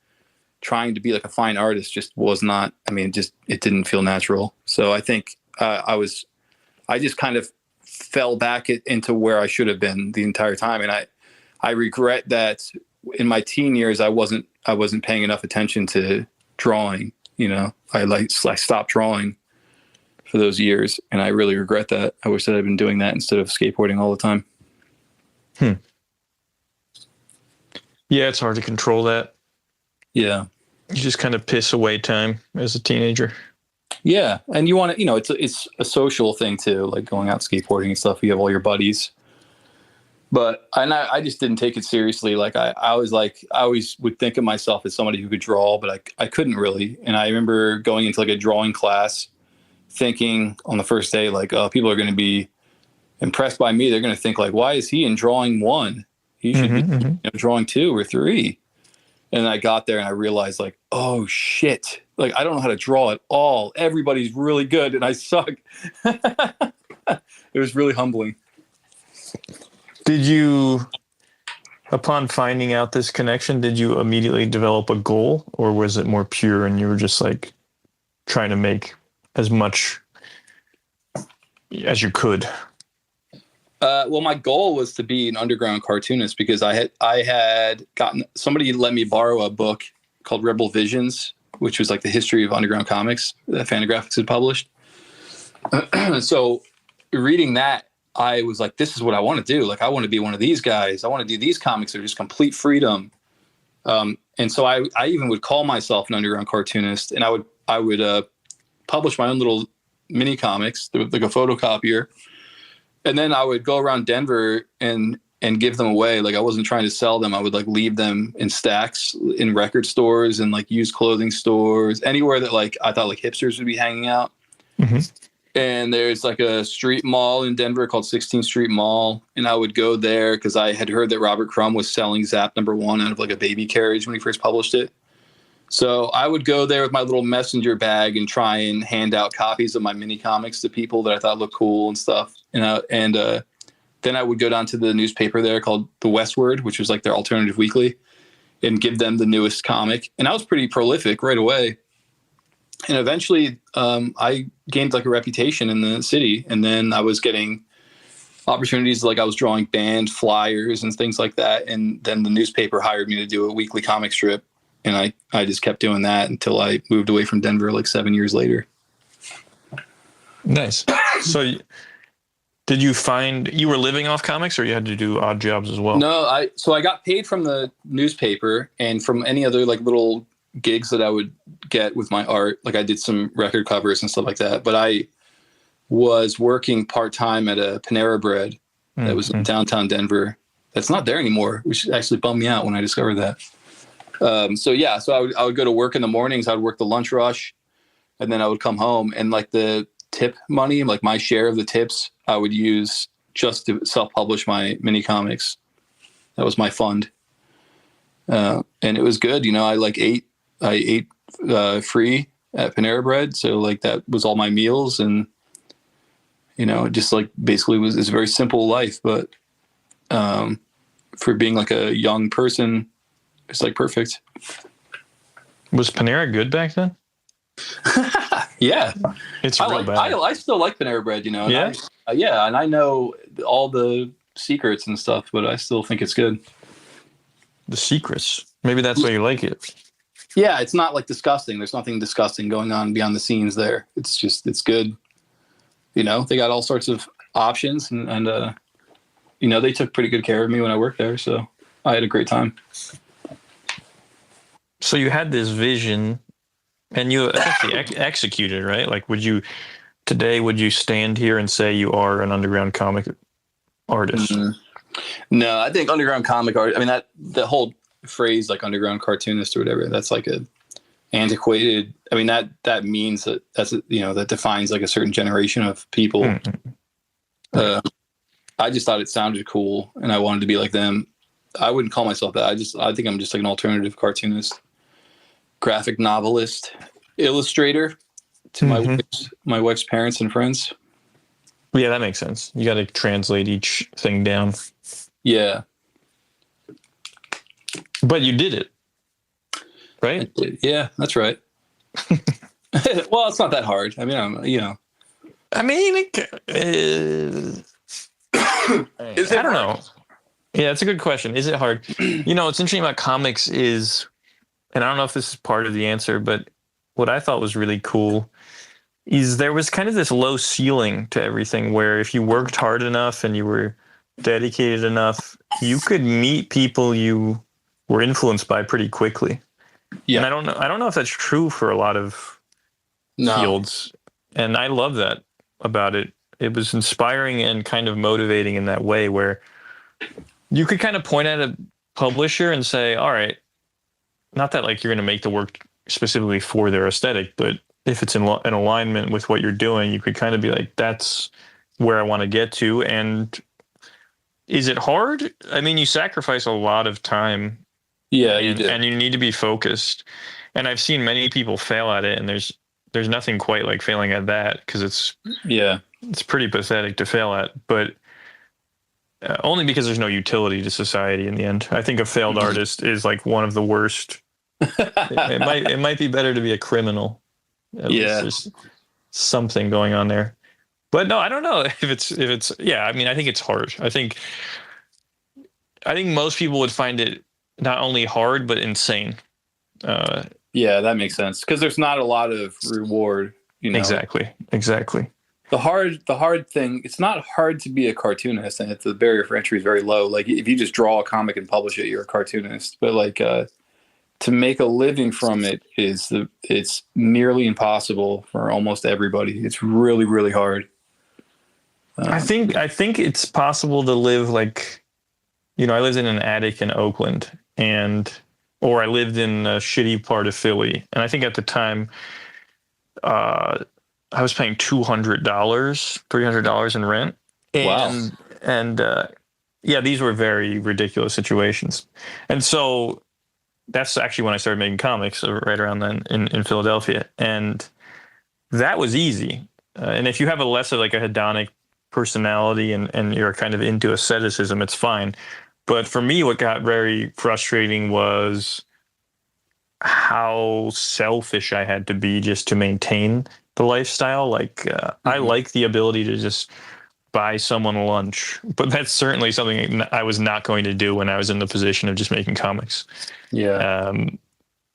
trying to be like a fine artist just was not. I mean, it didn't feel natural. So I think I just kind of fell back into where I should have been the entire time, and I regret that in my teen years I wasn't paying enough attention to drawing. You know, I stopped drawing for those years, and I really regret that. I wish that I'd been doing that instead of skateboarding all the time. Yeah, it's hard to control that. Yeah. You just kind of piss away time as a teenager. Yeah. And you want to, it's a social thing too, like going out skateboarding and stuff. You have all your buddies. But I just didn't take it seriously. Like I always would think of myself as somebody who could draw, but I couldn't really. And I remember going into like a drawing class thinking on the first day, like, oh, people are going to be impressed by me. They're going to think like, why is he in drawing 1? He should be drawing 2 or 3. And I got there and I realized like, oh shit, like I don't know how to draw at all. Everybody's really good and I suck. It was really humbling. Did you, upon finding out this connection, did you immediately develop a goal, or was it more pure and you were just like trying to make as much as you could? Well, my goal was to be an underground cartoonist because I had gotten somebody let me borrow a book called Rebel Visions, which was like the history of underground comics that Fantagraphics had published. So reading that, I was like, this is what I want to do. Like, I want to be one of these guys. I want to do these comics that are just complete freedom. And so I even would call myself an underground cartoonist, and I would publish my own little mini comics, like a photocopier. And then I would go around Denver and give them away. Like I wasn't trying to sell them. I would like leave them in stacks in record stores and like used clothing stores, anywhere that like I thought like hipsters would be hanging out. Mm-hmm. And there's like a street mall in Denver called 16th Street Mall. And I would go there because I had heard that Robert Crumb was selling Zap #1 out of like a baby carriage when he first published it. So I would go there with my little messenger bag and try and hand out copies of my mini comics to people that I thought looked cool and stuff. And then I would go down to the newspaper there called The Westward, which was like their alternative weekly, and give them the newest comic. And I was pretty prolific right away. And eventually I gained like a reputation in the city. And then I was getting opportunities, like I was drawing band flyers and things like that. And then the newspaper hired me to do a weekly comic strip. And I just kept doing that until I moved away from Denver like 7 years later. Nice. So did you find you were living off comics, or you had to do odd jobs as well? No, I got paid from the newspaper and from any other like little gigs that I would get with my art. Like I did some record covers and stuff like that. But I was working part-time at a Panera Bread that was in downtown Denver. That's not there anymore, which actually bummed me out when I discovered that. So I would go to work in the mornings. I would work the lunch rush, and then I would come home, and like the tip money, like my share of the tips, I would use just to self-publish my mini comics. That was my fund. And it was good. You know, I ate free at Panera Bread. So like that was all my meals, and, you know, it just like basically it's a very simple life, but, for being like a young person, it's like perfect. Was Panera good back then? Yeah, it's real bad. I still like Panera Bread, you know. Yeah, and I know all the secrets and stuff, but I still think it's good. The secrets. Maybe that's why you like it. Yeah, it's not like disgusting. There's nothing disgusting going on behind the scenes there. It's just it's good. You know, they got all sorts of options, and you know, they took pretty good care of me when I worked there, so I had a great time. So you had this vision, and you actually executed, right? Like, would you stand here and say you are an underground comic artist? Mm-hmm. No, I think underground comic art, I mean, that the whole phrase, like underground cartoonist or whatever, that's like a antiquated, I mean, that means that defines like a certain generation of people. Mm-hmm. I just thought it sounded cool, and I wanted to be like them. I wouldn't call myself that. I think I'm just like an alternative cartoonist, graphic novelist, illustrator to my wife's parents and friends. Yeah, that makes sense. You got to translate each thing down. Yeah. But you did it, right? Yeah, that's right. Well, it's not that hard. I mean, I mean, I don't know. Yeah, it's a good question. Is it hard? What's interesting about comics is, and I don't know if this is part of the answer, but what I thought was really cool is there was kind of this low ceiling to everything where if you worked hard enough and you were dedicated enough, you could meet people you were influenced by pretty quickly. Yeah. And I don't know if that's true for a lot of fields. And I love that about it. It was inspiring and kind of motivating in that way where you could kind of point at a publisher and say, all right, not that like you're going to make the work specifically for their aesthetic, but if it's in alignment with what you're doing, you could kind of be like, that's where I want to get to. And is it hard? I mean, you sacrifice a lot of time. Yeah, you do. And you need to be focused. And I've seen many people fail at it, and there's nothing quite like failing at that because it's pretty pathetic to fail at, but only because there's no utility to society in the end. I think a failed artist is like one of the worst. It might be better to be a criminal. At least there's something going on there. But no, I don't know if it's I mean, I think it's hard. I think most people would find it not only hard but insane. Yeah, that makes sense because there's not a lot of reward. Exactly. The hard thing, it's not hard to be a cartoonist, and the barrier for entry is very low. Like if you just draw a comic and publish it, you're a cartoonist. But like to make a living from it it's nearly impossible for almost everybody. It's really, really hard. I think it's possible to live like, I lived in an attic in Oakland or I lived in a shitty part of Philly. And I think at the time, I was paying $300 in rent. Wow. And these were very ridiculous situations. And so that's actually when I started making comics, right around then in Philadelphia. And that was easy. And if you have a less of like a hedonic personality and you're kind of into asceticism, it's fine. But for me, what got very frustrating was how selfish I had to be just to maintain the lifestyle. Like I like the ability to just buy someone lunch, but that's certainly something I was not going to do when I was in the position of just making comics. Yeah.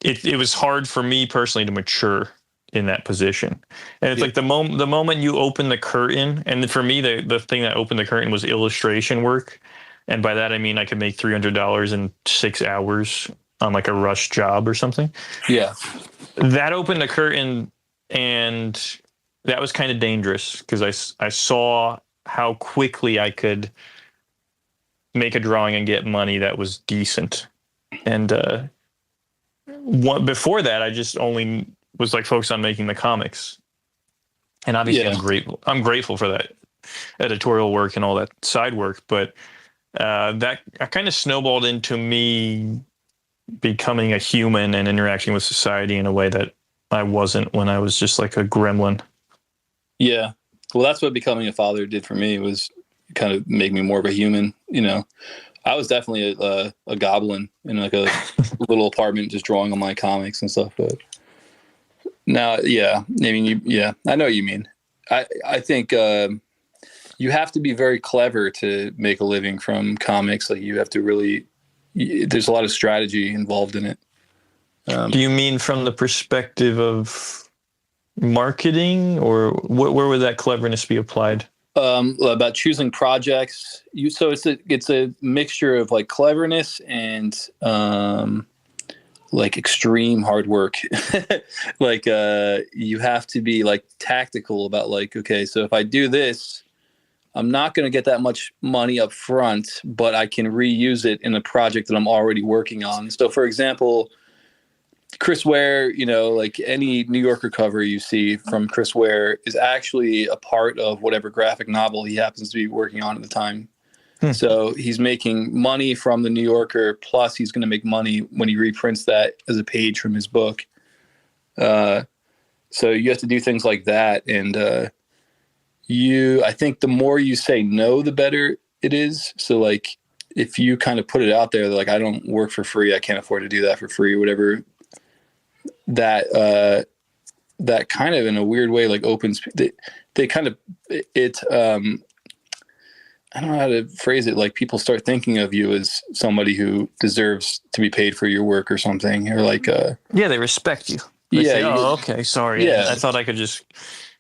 It was hard for me personally to mature in that position. And it's like the moment you open the curtain, and for me, the thing that opened the curtain was illustration work. And by that, I mean, I could make $300 in 6 hours on like a rush job or something. Yeah. That opened the curtain, and that was kind of dangerous because I saw how quickly I could make a drawing and get money that was decent. And before that, I just only was like focused on making the comics. And obviously I'm grateful for that editorial work and all that side work, but that kind of snowballed into me becoming a human and interacting with society in a way that I wasn't when I was just like a gremlin. Yeah. Well, that's what becoming a father did for me, was kind of make me more of a human. I was definitely a goblin in like a little apartment just drawing on my comics and stuff. But now, I mean, I know what you mean. I think you have to be very clever to make a living from comics. Like you have to really, there's a lot of strategy involved in it. Do you mean from the perspective of marketing, or where would that cleverness be applied? About choosing projects. So it's a mixture of like cleverness and like extreme hard work. Like you have to be like tactical about like, okay, so if I do this, I'm not going to get that much money up front, but I can reuse it in a project that I'm already working on. So for example, Chris Ware, like any New Yorker cover you see from Chris Ware is actually a part of whatever graphic novel he happens to be working on at the time. So he's making money from the New Yorker, plus he's going to make money when he reprints that as a page from his book. So you have to do things like that. And I think the more you say no, the better it is. So like if you kind of put it out there, like, I don't work for free, I can't afford to do that for free, or whatever, that kind of in a weird way, like opens, they kind of, I don't know how to phrase it. Like people start thinking of you as somebody who deserves to be paid for your work or something, or like, yeah, they respect you. They say, oh, okay, sorry. Yeah. I thought I could just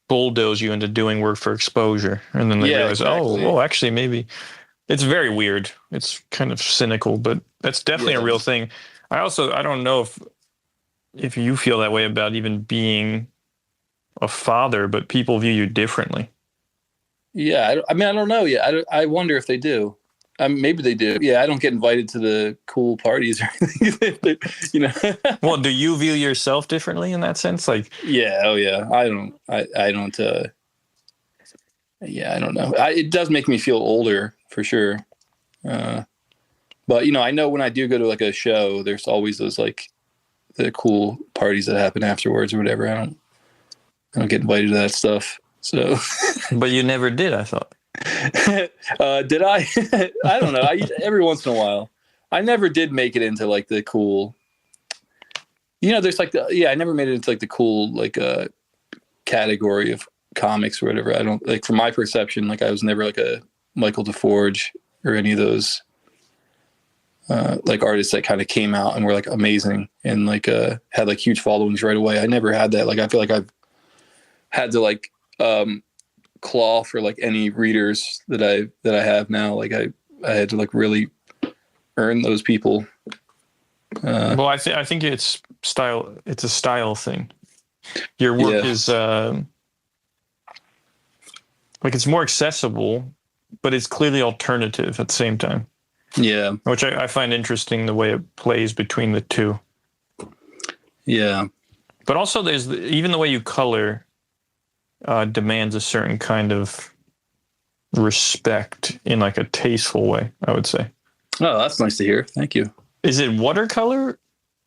bulldoze you into doing work for exposure. And then they realize, exactly. Oh, actually, maybe. It's very weird. It's kind of cynical, but that's definitely a real thing. I don't know if you feel that way about even being a father, but people view you differently. Yeah, I mean, I don't know yet. I wonder if they do. Maybe they do. Yeah, I don't get invited to the cool parties or anything. You know. Well, do you view yourself differently in that sense? Like, yeah, oh yeah. I don't. Yeah, I don't know. It does make me feel older for sure. But I know when I do go to like a show, there's always those like the cool parties that happen afterwards or whatever. I don't get invited to that stuff. So, but you never did, I thought. Did I? I don't know. Every once in a while, I never did make it into like the cool. There's like I never made it into like the cool like category of comics or whatever. I don't like, from my perception, like I was never like a Michael DeForge or any of those like artists that kind of came out and were like amazing and like had like huge followings right away. I never had that. Like I feel like I've had to like claw for like any readers that I have now. Like I had to like really earn those people. Well, I think it's style. It's a style thing. Your work is like it's more accessible, but it's clearly alternative at the same time. Yeah, which I find interesting, the way it plays between the two. Yeah, but also there's even the way you color. Demands a certain kind of respect in like a tasteful way, I would say. Oh, that's nice to hear. Thank you. Is it watercolor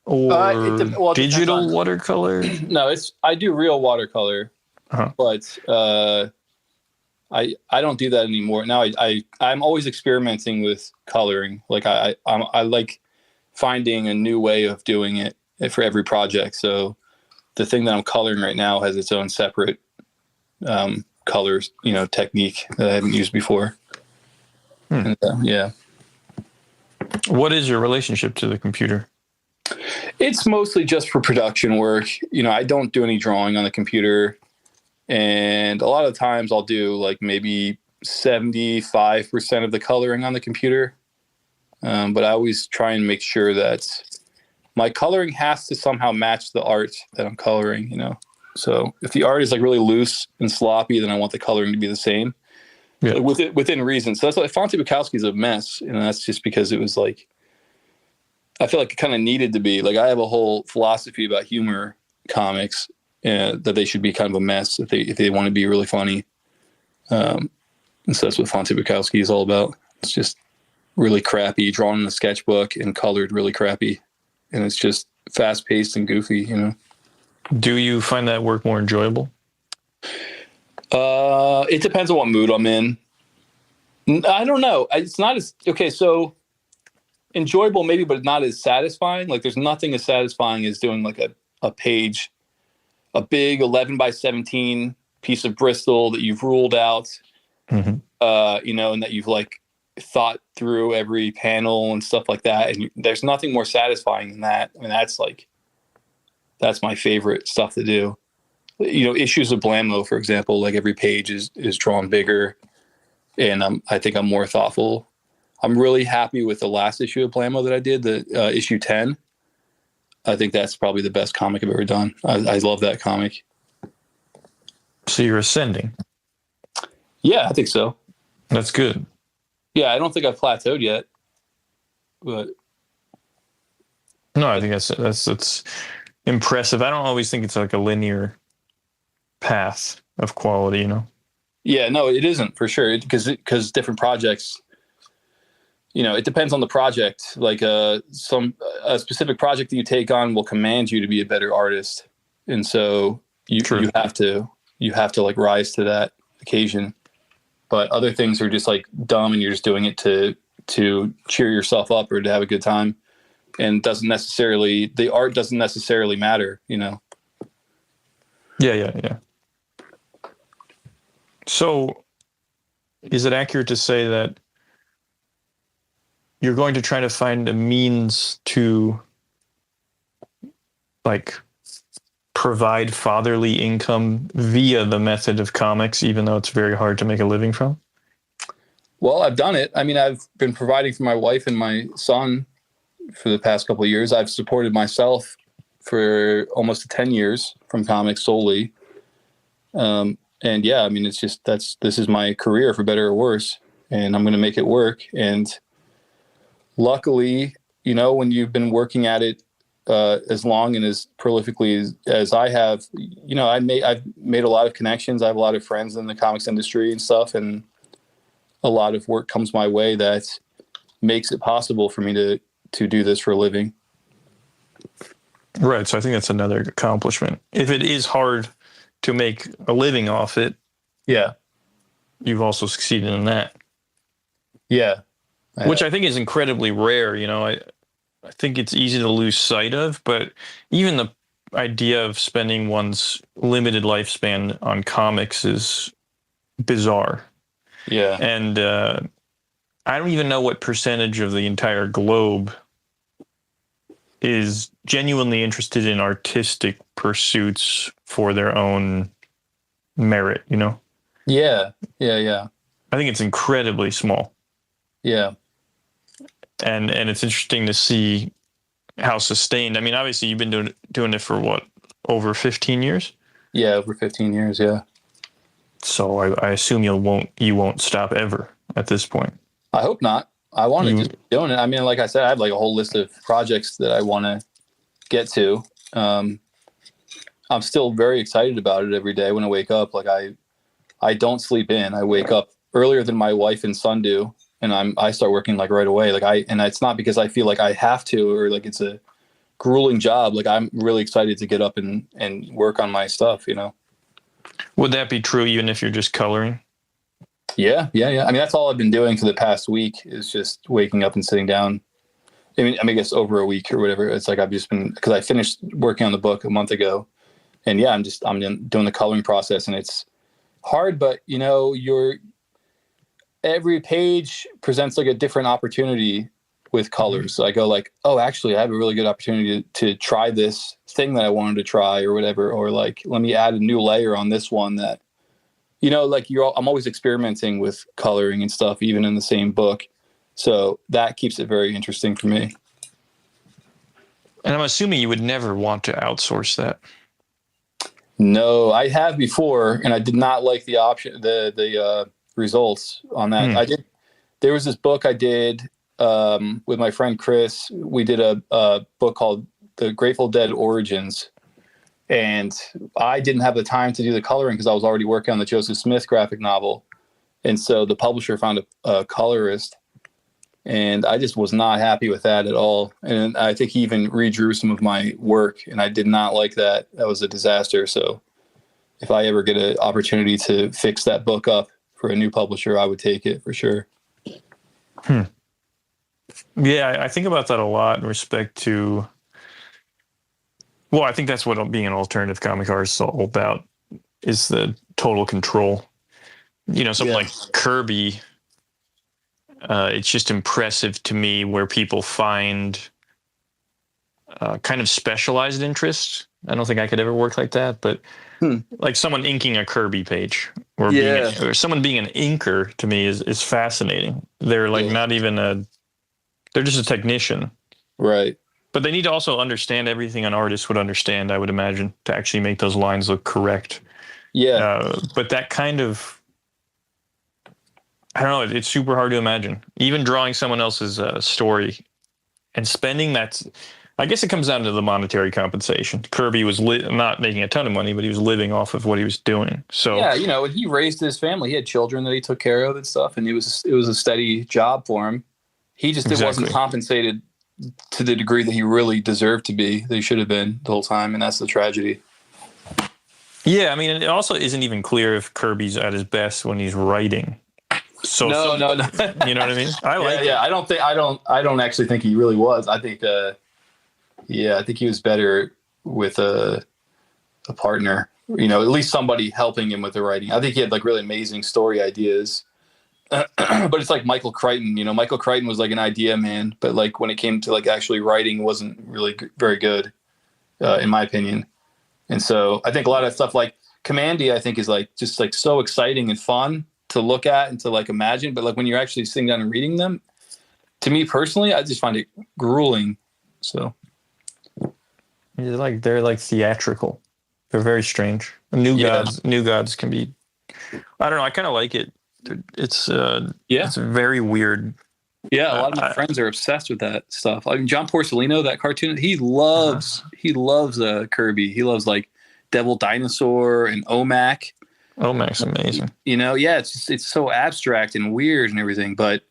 or digital watercolor? No, I do real watercolor, but I don't do that anymore. Now I'm always experimenting with coloring. Like I like finding a new way of doing it for every project. So the thing that I'm coloring right now has its own separate colors, technique that I haven't used before. And, yeah. What is your relationship to the computer? It's mostly just for production work. I don't do any drawing on the computer, and a lot of times I'll do like maybe 75% of the coloring on the computer. But I always try and make sure that my coloring has to somehow match the art that I'm coloring, So if the art is like really loose and sloppy, then I want the coloring to be the same, within reason. So that's like Fonte Bukowski is a mess, and that's just because it was like, I feel like it kind of needed to be. Like I have a whole philosophy about humor comics, that they should be kind of a mess if they want to be really funny. And so that's what Fonte Bukowski is all about. It's just really crappy, drawn in a sketchbook and colored really crappy, and it's just fast paced and goofy, Do you find that work more enjoyable? It depends on what mood I'm in. I don't know. It's not as okay. So enjoyable, maybe, but not as satisfying. Like there's nothing as satisfying as doing like a page, a big 11x17 piece of Bristol that you've ruled out, and that you've like thought through every panel and stuff like that. And there's nothing more satisfying than that. I mean, that's my favorite stuff to do. Issues of BLAMMO, for example, like every page is drawn bigger, and I think I'm more thoughtful. I'm really happy with the last issue of BLAMMO that I did, the issue 10. I think that's probably the best comic I've ever done. I love that comic. So you're ascending? Yeah, I think so. That's good. Yeah, I don't think I've plateaued yet, but no, I think that's impressive. I don't always think it's like a linear path of quality, Yeah, no, it isn't for sure, because different projects it depends on the project. Like a specific project that you take on will command you to be a better artist. And so you have to like rise to that occasion. But other things are just like dumb and you're just doing it to cheer yourself up or to have a good time. And the art doesn't necessarily matter, Yeah. So is it accurate to say that you're going to try to find a means to like provide fatherly income via the method of comics, even though it's very hard to make a living from? Well, I've done it. I mean, I've been providing for my wife and my son for the past couple of years. I've supported myself for almost 10 years from comics solely. And yeah, I mean, it's just, this is my career for better or worse, and I'm going to make it work. And luckily, when you've been working at it as long and as prolifically as I have, I've made a lot of connections. I have a lot of friends in the comics industry and stuff, and a lot of work comes my way that makes it possible for me to do this for a living. Right. So I think that's another accomplishment. If it is hard to make a living off it, yeah, you've also succeeded in that. Yeah. Which I think is incredibly rare. I think it's easy to lose sight of, but even the idea of spending one's limited lifespan on comics is bizarre. Yeah. And I don't even know what percentage of the entire globe is genuinely interested in artistic pursuits for their own merit, Yeah. I think it's incredibly small. Yeah. And it's interesting to see how sustained. I mean, obviously you've been doing it for what, over 15 years? Yeah, over 15 years, yeah. So I assume you won't stop ever at this point. I hope not. I want to just keep doing it. I mean, like I said, I have like a whole list of projects that I want to get to. I'm still very excited about it every day when I wake up. Like I don't sleep in. I wake up earlier than my wife and son do, and I start working like right away. And it's not because I feel like I have to or like it's a grueling job. Like I'm really excited to get up and work on my stuff, Would that be true even if you're just coloring? Yeah. I mean, that's all I've been doing for the past week is just waking up and sitting down. I guess over a week or whatever. It's like I've just been, because I finished working on the book a month ago, and yeah, I'm doing the coloring process, and it's hard, but every page presents like a different opportunity with colors. So I go like, oh, actually, I have a really good opportunity to try this thing that I wanted to try or whatever, or like, let me add a new layer on this one that. I'm always experimenting with coloring and stuff, even in the same book. So that keeps it very interesting for me. And I'm assuming you would never want to outsource that. No, I have before, and I did not like the option, the results on that. There was this book I did with my friend Chris. We did a book called The Grateful Dead Origins. And I didn't have the time to do the coloring because I was already working on the Joseph Smith graphic novel. And so the publisher found a colorist, and I just was not happy with that at all. And I think he even redrew some of my work, and I did not like that. That was a disaster. So if I ever get an opportunity to fix that book up for a new publisher, I would take it for sure. Yeah, I think about that a lot in respect to... Well, I think that's what being an alternative comic artist is all about, is the total control. Something like Kirby, it's just impressive to me where people find kind of specialized interests. I don't think I could ever work like that, but like someone inking a Kirby page or someone being an inker to me is fascinating. They're like they're just a technician. Right. But they need to also understand everything an artist would understand, I would imagine, to actually make those lines look correct. Yeah. But that kind of, I don't know, it's super hard to imagine. Even drawing someone else's story and spending that, I guess it comes down to the monetary compensation. Kirby was not making a ton of money, but he was living off of what he was doing. So yeah, he raised his family. He had children that he took care of and stuff, and it was a steady job for him. He just it wasn't compensated to the degree that he really deserved to be. They should have been the whole time, and that's the tragedy. Yeah, I mean, it also isn't even clear if Kirby's at his best when he's writing. So no. You know what I mean? I don't actually think he really was. I think, I think he was better with a partner. You know, at least somebody helping him with the writing. I think he had like really amazing story ideas. But it's like Michael Crichton. You know, Michael Crichton was like an idea man, but like when it came to like actually writing, wasn't really very good, in my opinion. And so I think a lot of stuff like Commandy, I think is like just like so exciting and fun to look at and to like imagine. But like when you're actually sitting down and reading them, to me personally, I just find it grueling. So they're like theatrical. They're very strange. New Gods can be. I don't know. I kind of like it. It's very weird. Yeah, a lot of my friends are obsessed with that stuff. I mean, John Porcellino, that cartoon, he loves Kirby. He loves like Devil Dinosaur and OMAC. OMAC's amazing. You know, yeah, it's so abstract and weird and everything. But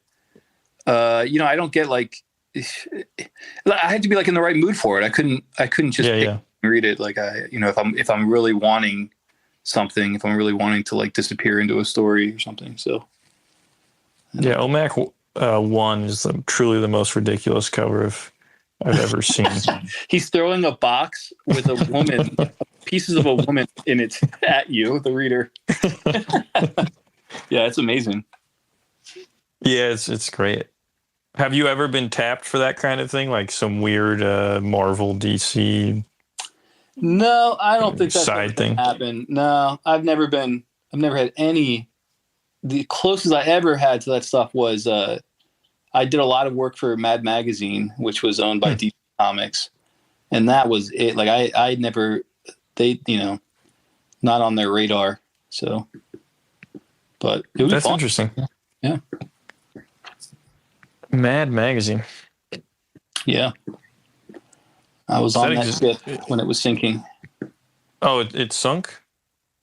you know, I don't get like I had to be like in the right mood for it. I couldn't just read it like if I'm really wanting something, if I'm really wanting to like disappear into a story or something. So yeah, OMAC 1 is truly the most ridiculous cover I've ever seen. He's throwing a box with a woman, pieces of a woman in it at you, the reader. Yeah, it's amazing. Yeah, it's great. Have you ever been tapped for that kind of thing, like some weird Marvel, DC? No, I don't think that's side thing happened. No, I've never had any. The closest I ever had to that stuff was I did a lot of work for Mad Magazine, which was owned by DC Comics, and that was it. Like I never, not on their radar. So, but it was fun. Interesting. Yeah. Mad Magazine. Yeah. I was on that ship when it was sinking. Oh, it sunk?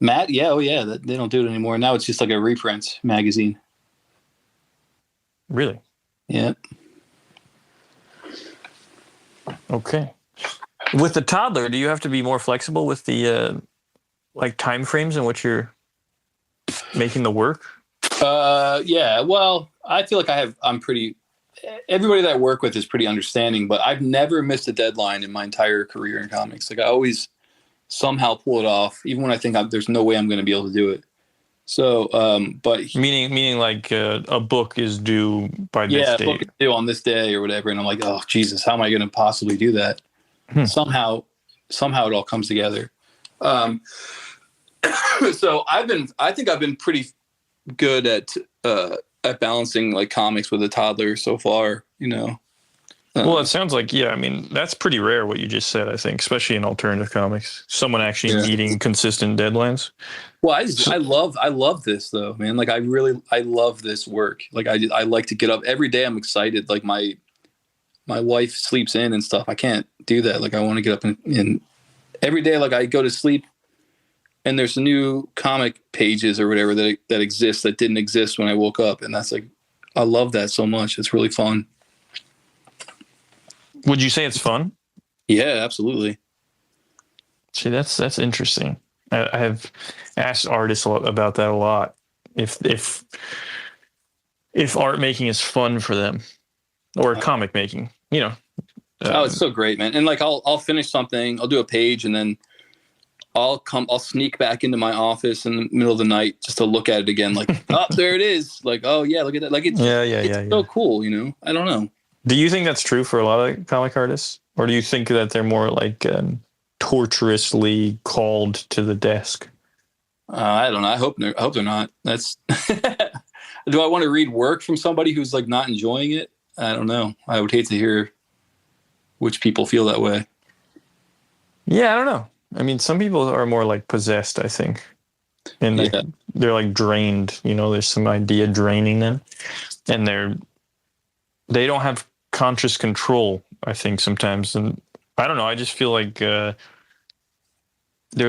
Matt? Yeah. Oh, yeah. They don't do it anymore. Now it's just like a reprint magazine. Really? Yeah. Okay. With the toddler, do you have to be more flexible with the like time frames in which you're making the work? Yeah. Well, I feel like everybody that I work with is pretty understanding, but I've never missed a deadline in my entire career in comics. Like I always somehow pull it off, even when I think there's no way I'm going to be able to do it. So, but meaning like a book is due by this date. Yeah, a book is due on this day or whatever. And I'm like, oh Jesus, how am I going to possibly do that? Somehow it all comes together. So I think I've been pretty good at balancing like comics with a toddler so far, you know. Well, it sounds like, I mean, that's pretty rare what you just said, I think, especially in alternative comics. Someone actually meeting consistent deadlines. Well, I love this though, man. Like I love this work. Like I like to get up every day. I'm excited. Like my wife sleeps in and stuff. I can't do that. Like I want to get up and every day, like I go to sleep and there's new comic pages or whatever that exist that didn't exist when I woke up. And that's like, I love that so much. It's really fun. Would you say it's fun? Yeah, absolutely. See, that's interesting. I have asked artists about that a lot. If art making is fun for them, or comic making, you know. It's so great, man. And like I'll finish something, I'll do a page, and then I'll sneak back into my office in the middle of the night just to look at it again. Like, oh, there it is. Like, oh yeah, look at that. Like it's so cool, you know. I don't know. Do you think that's true for a lot of comic artists, or do you think that they're more like torturously called to the desk? I don't know. I hope they're not. That's. Do I want to read work from somebody who's like not enjoying it? I don't know. I would hate to hear which people feel that way. Yeah, I don't know. I mean, some people are more like possessed, I think, and they're like drained. You know, there's some idea draining them, and they don't have conscious control, I think, sometimes. And I don't know, I just feel like there's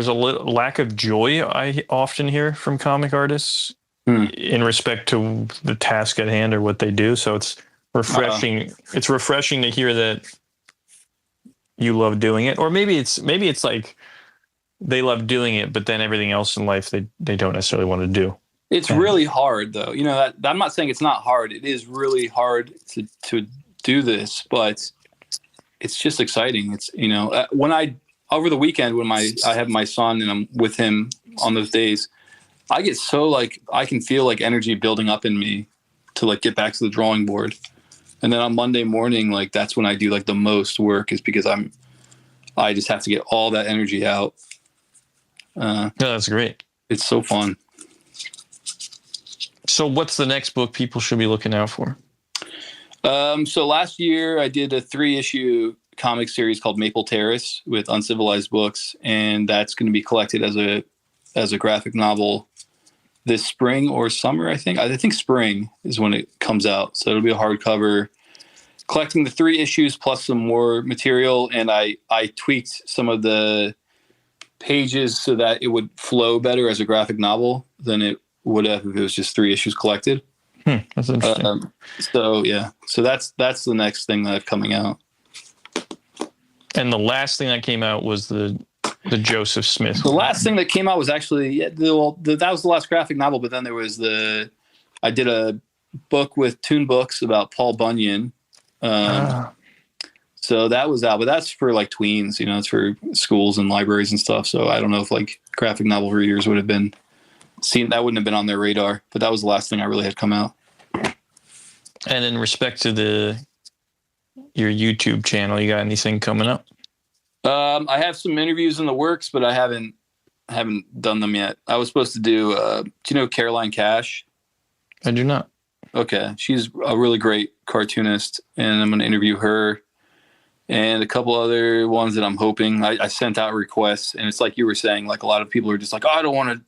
a lack of joy I often hear from comic artists in respect to the task at hand or what they do. So it's refreshing. It's refreshing to hear that you love doing it, or maybe it's like they love doing it, but then everything else in life they don't necessarily want to do. It's really hard, though. You know, that I'm not saying it's not hard. It is really hard to do this, but it's just exciting. It's, you know, when over the weekend when I have my son and I'm with him on those days, I get so like I can feel like energy building up in me to like get back to the drawing board. And then on Monday morning, like that's when I do like the most work, is because I just have to get all that energy out. Yeah, that's great. It's so fun. So what's the next book people should be looking out for? So last year I did a 3-issue comic series called Maple Terrace with Uncivilized Books, and that's going to be collected as a graphic novel this spring or summer. I think spring is when it comes out. So it'll be a hardcover, collecting the 3 issues plus some more material. And I tweaked some of the pages so that it would flow better as a graphic novel than it would have if it was just 3 issues collected. That's interesting. So that's the next thing that's coming out. And the last thing that came out was the Joseph Smith. The last thing that came out was actually that was the last graphic novel. But then there was I did a book with Toon Books about Paul Bunyan. So that was out, but that's for like tweens. You know, it's for schools and libraries and stuff. So I don't know if like graphic novel readers would have been seen. That wouldn't have been on their radar. But that was the last thing I really had come out. And in respect to your YouTube channel, you got anything coming up? I have some interviews in the works, but I haven't done them yet. I was supposed to do you know Caroline Cash? I do not. Okay. She's a really great cartoonist, and I'm going to interview her and a couple other ones that I'm hoping. I sent out requests, and it's like you were saying, like a lot of people are just like, oh, I don't want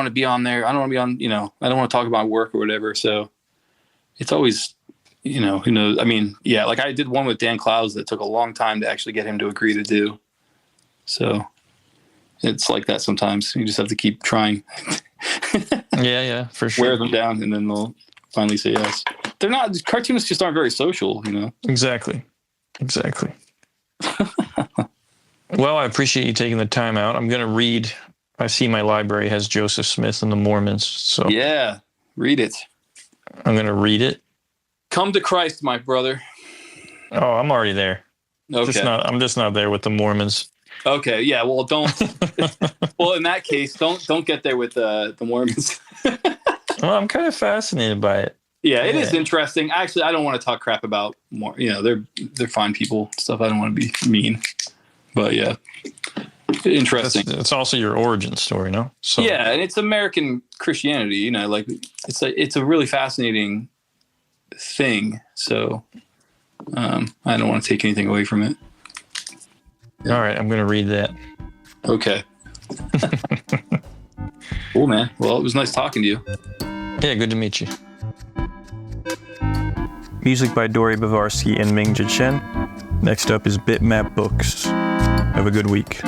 to be on there. I don't want to be on, you know, I don't want to talk about work or whatever. So it's always, you know, who knows? I mean, yeah, like I did one with Dan Clowes that took a long time to actually get him to agree to do. So it's like that sometimes. You just have to keep trying. Yeah, for sure. Wear them down, and then they'll finally say yes. They're not, cartoonists just aren't very social, you know? Exactly. Well, I appreciate you taking the time out. I'm going to read. I see my library has Joseph Smith and the Mormons. So yeah, read it. I'm going to read it. Come to Christ, my brother. Oh, I'm already there. Okay. I'm just not there with the Mormons. Okay. Yeah. Well, don't. Well, in that case, don't get there with the Mormons. Well, I'm kind of fascinated by it. Yeah, it is interesting. Actually, I don't want to talk crap about more. You know, they're fine people. Stuff. I don't want to be mean. But yeah, interesting. It's also your origin story, no? So yeah, and it's American Christianity. You know, like it's a really fascinating thing. So I don't want to take anything away from it. All right, I'm going to read that. Okay. Cool, man. Well, it was nice talking to you. Yeah, good to meet you. Music by Dory Bavarsky and Ming-Ja Chen. Next up is Bitmap Books. Have a good week.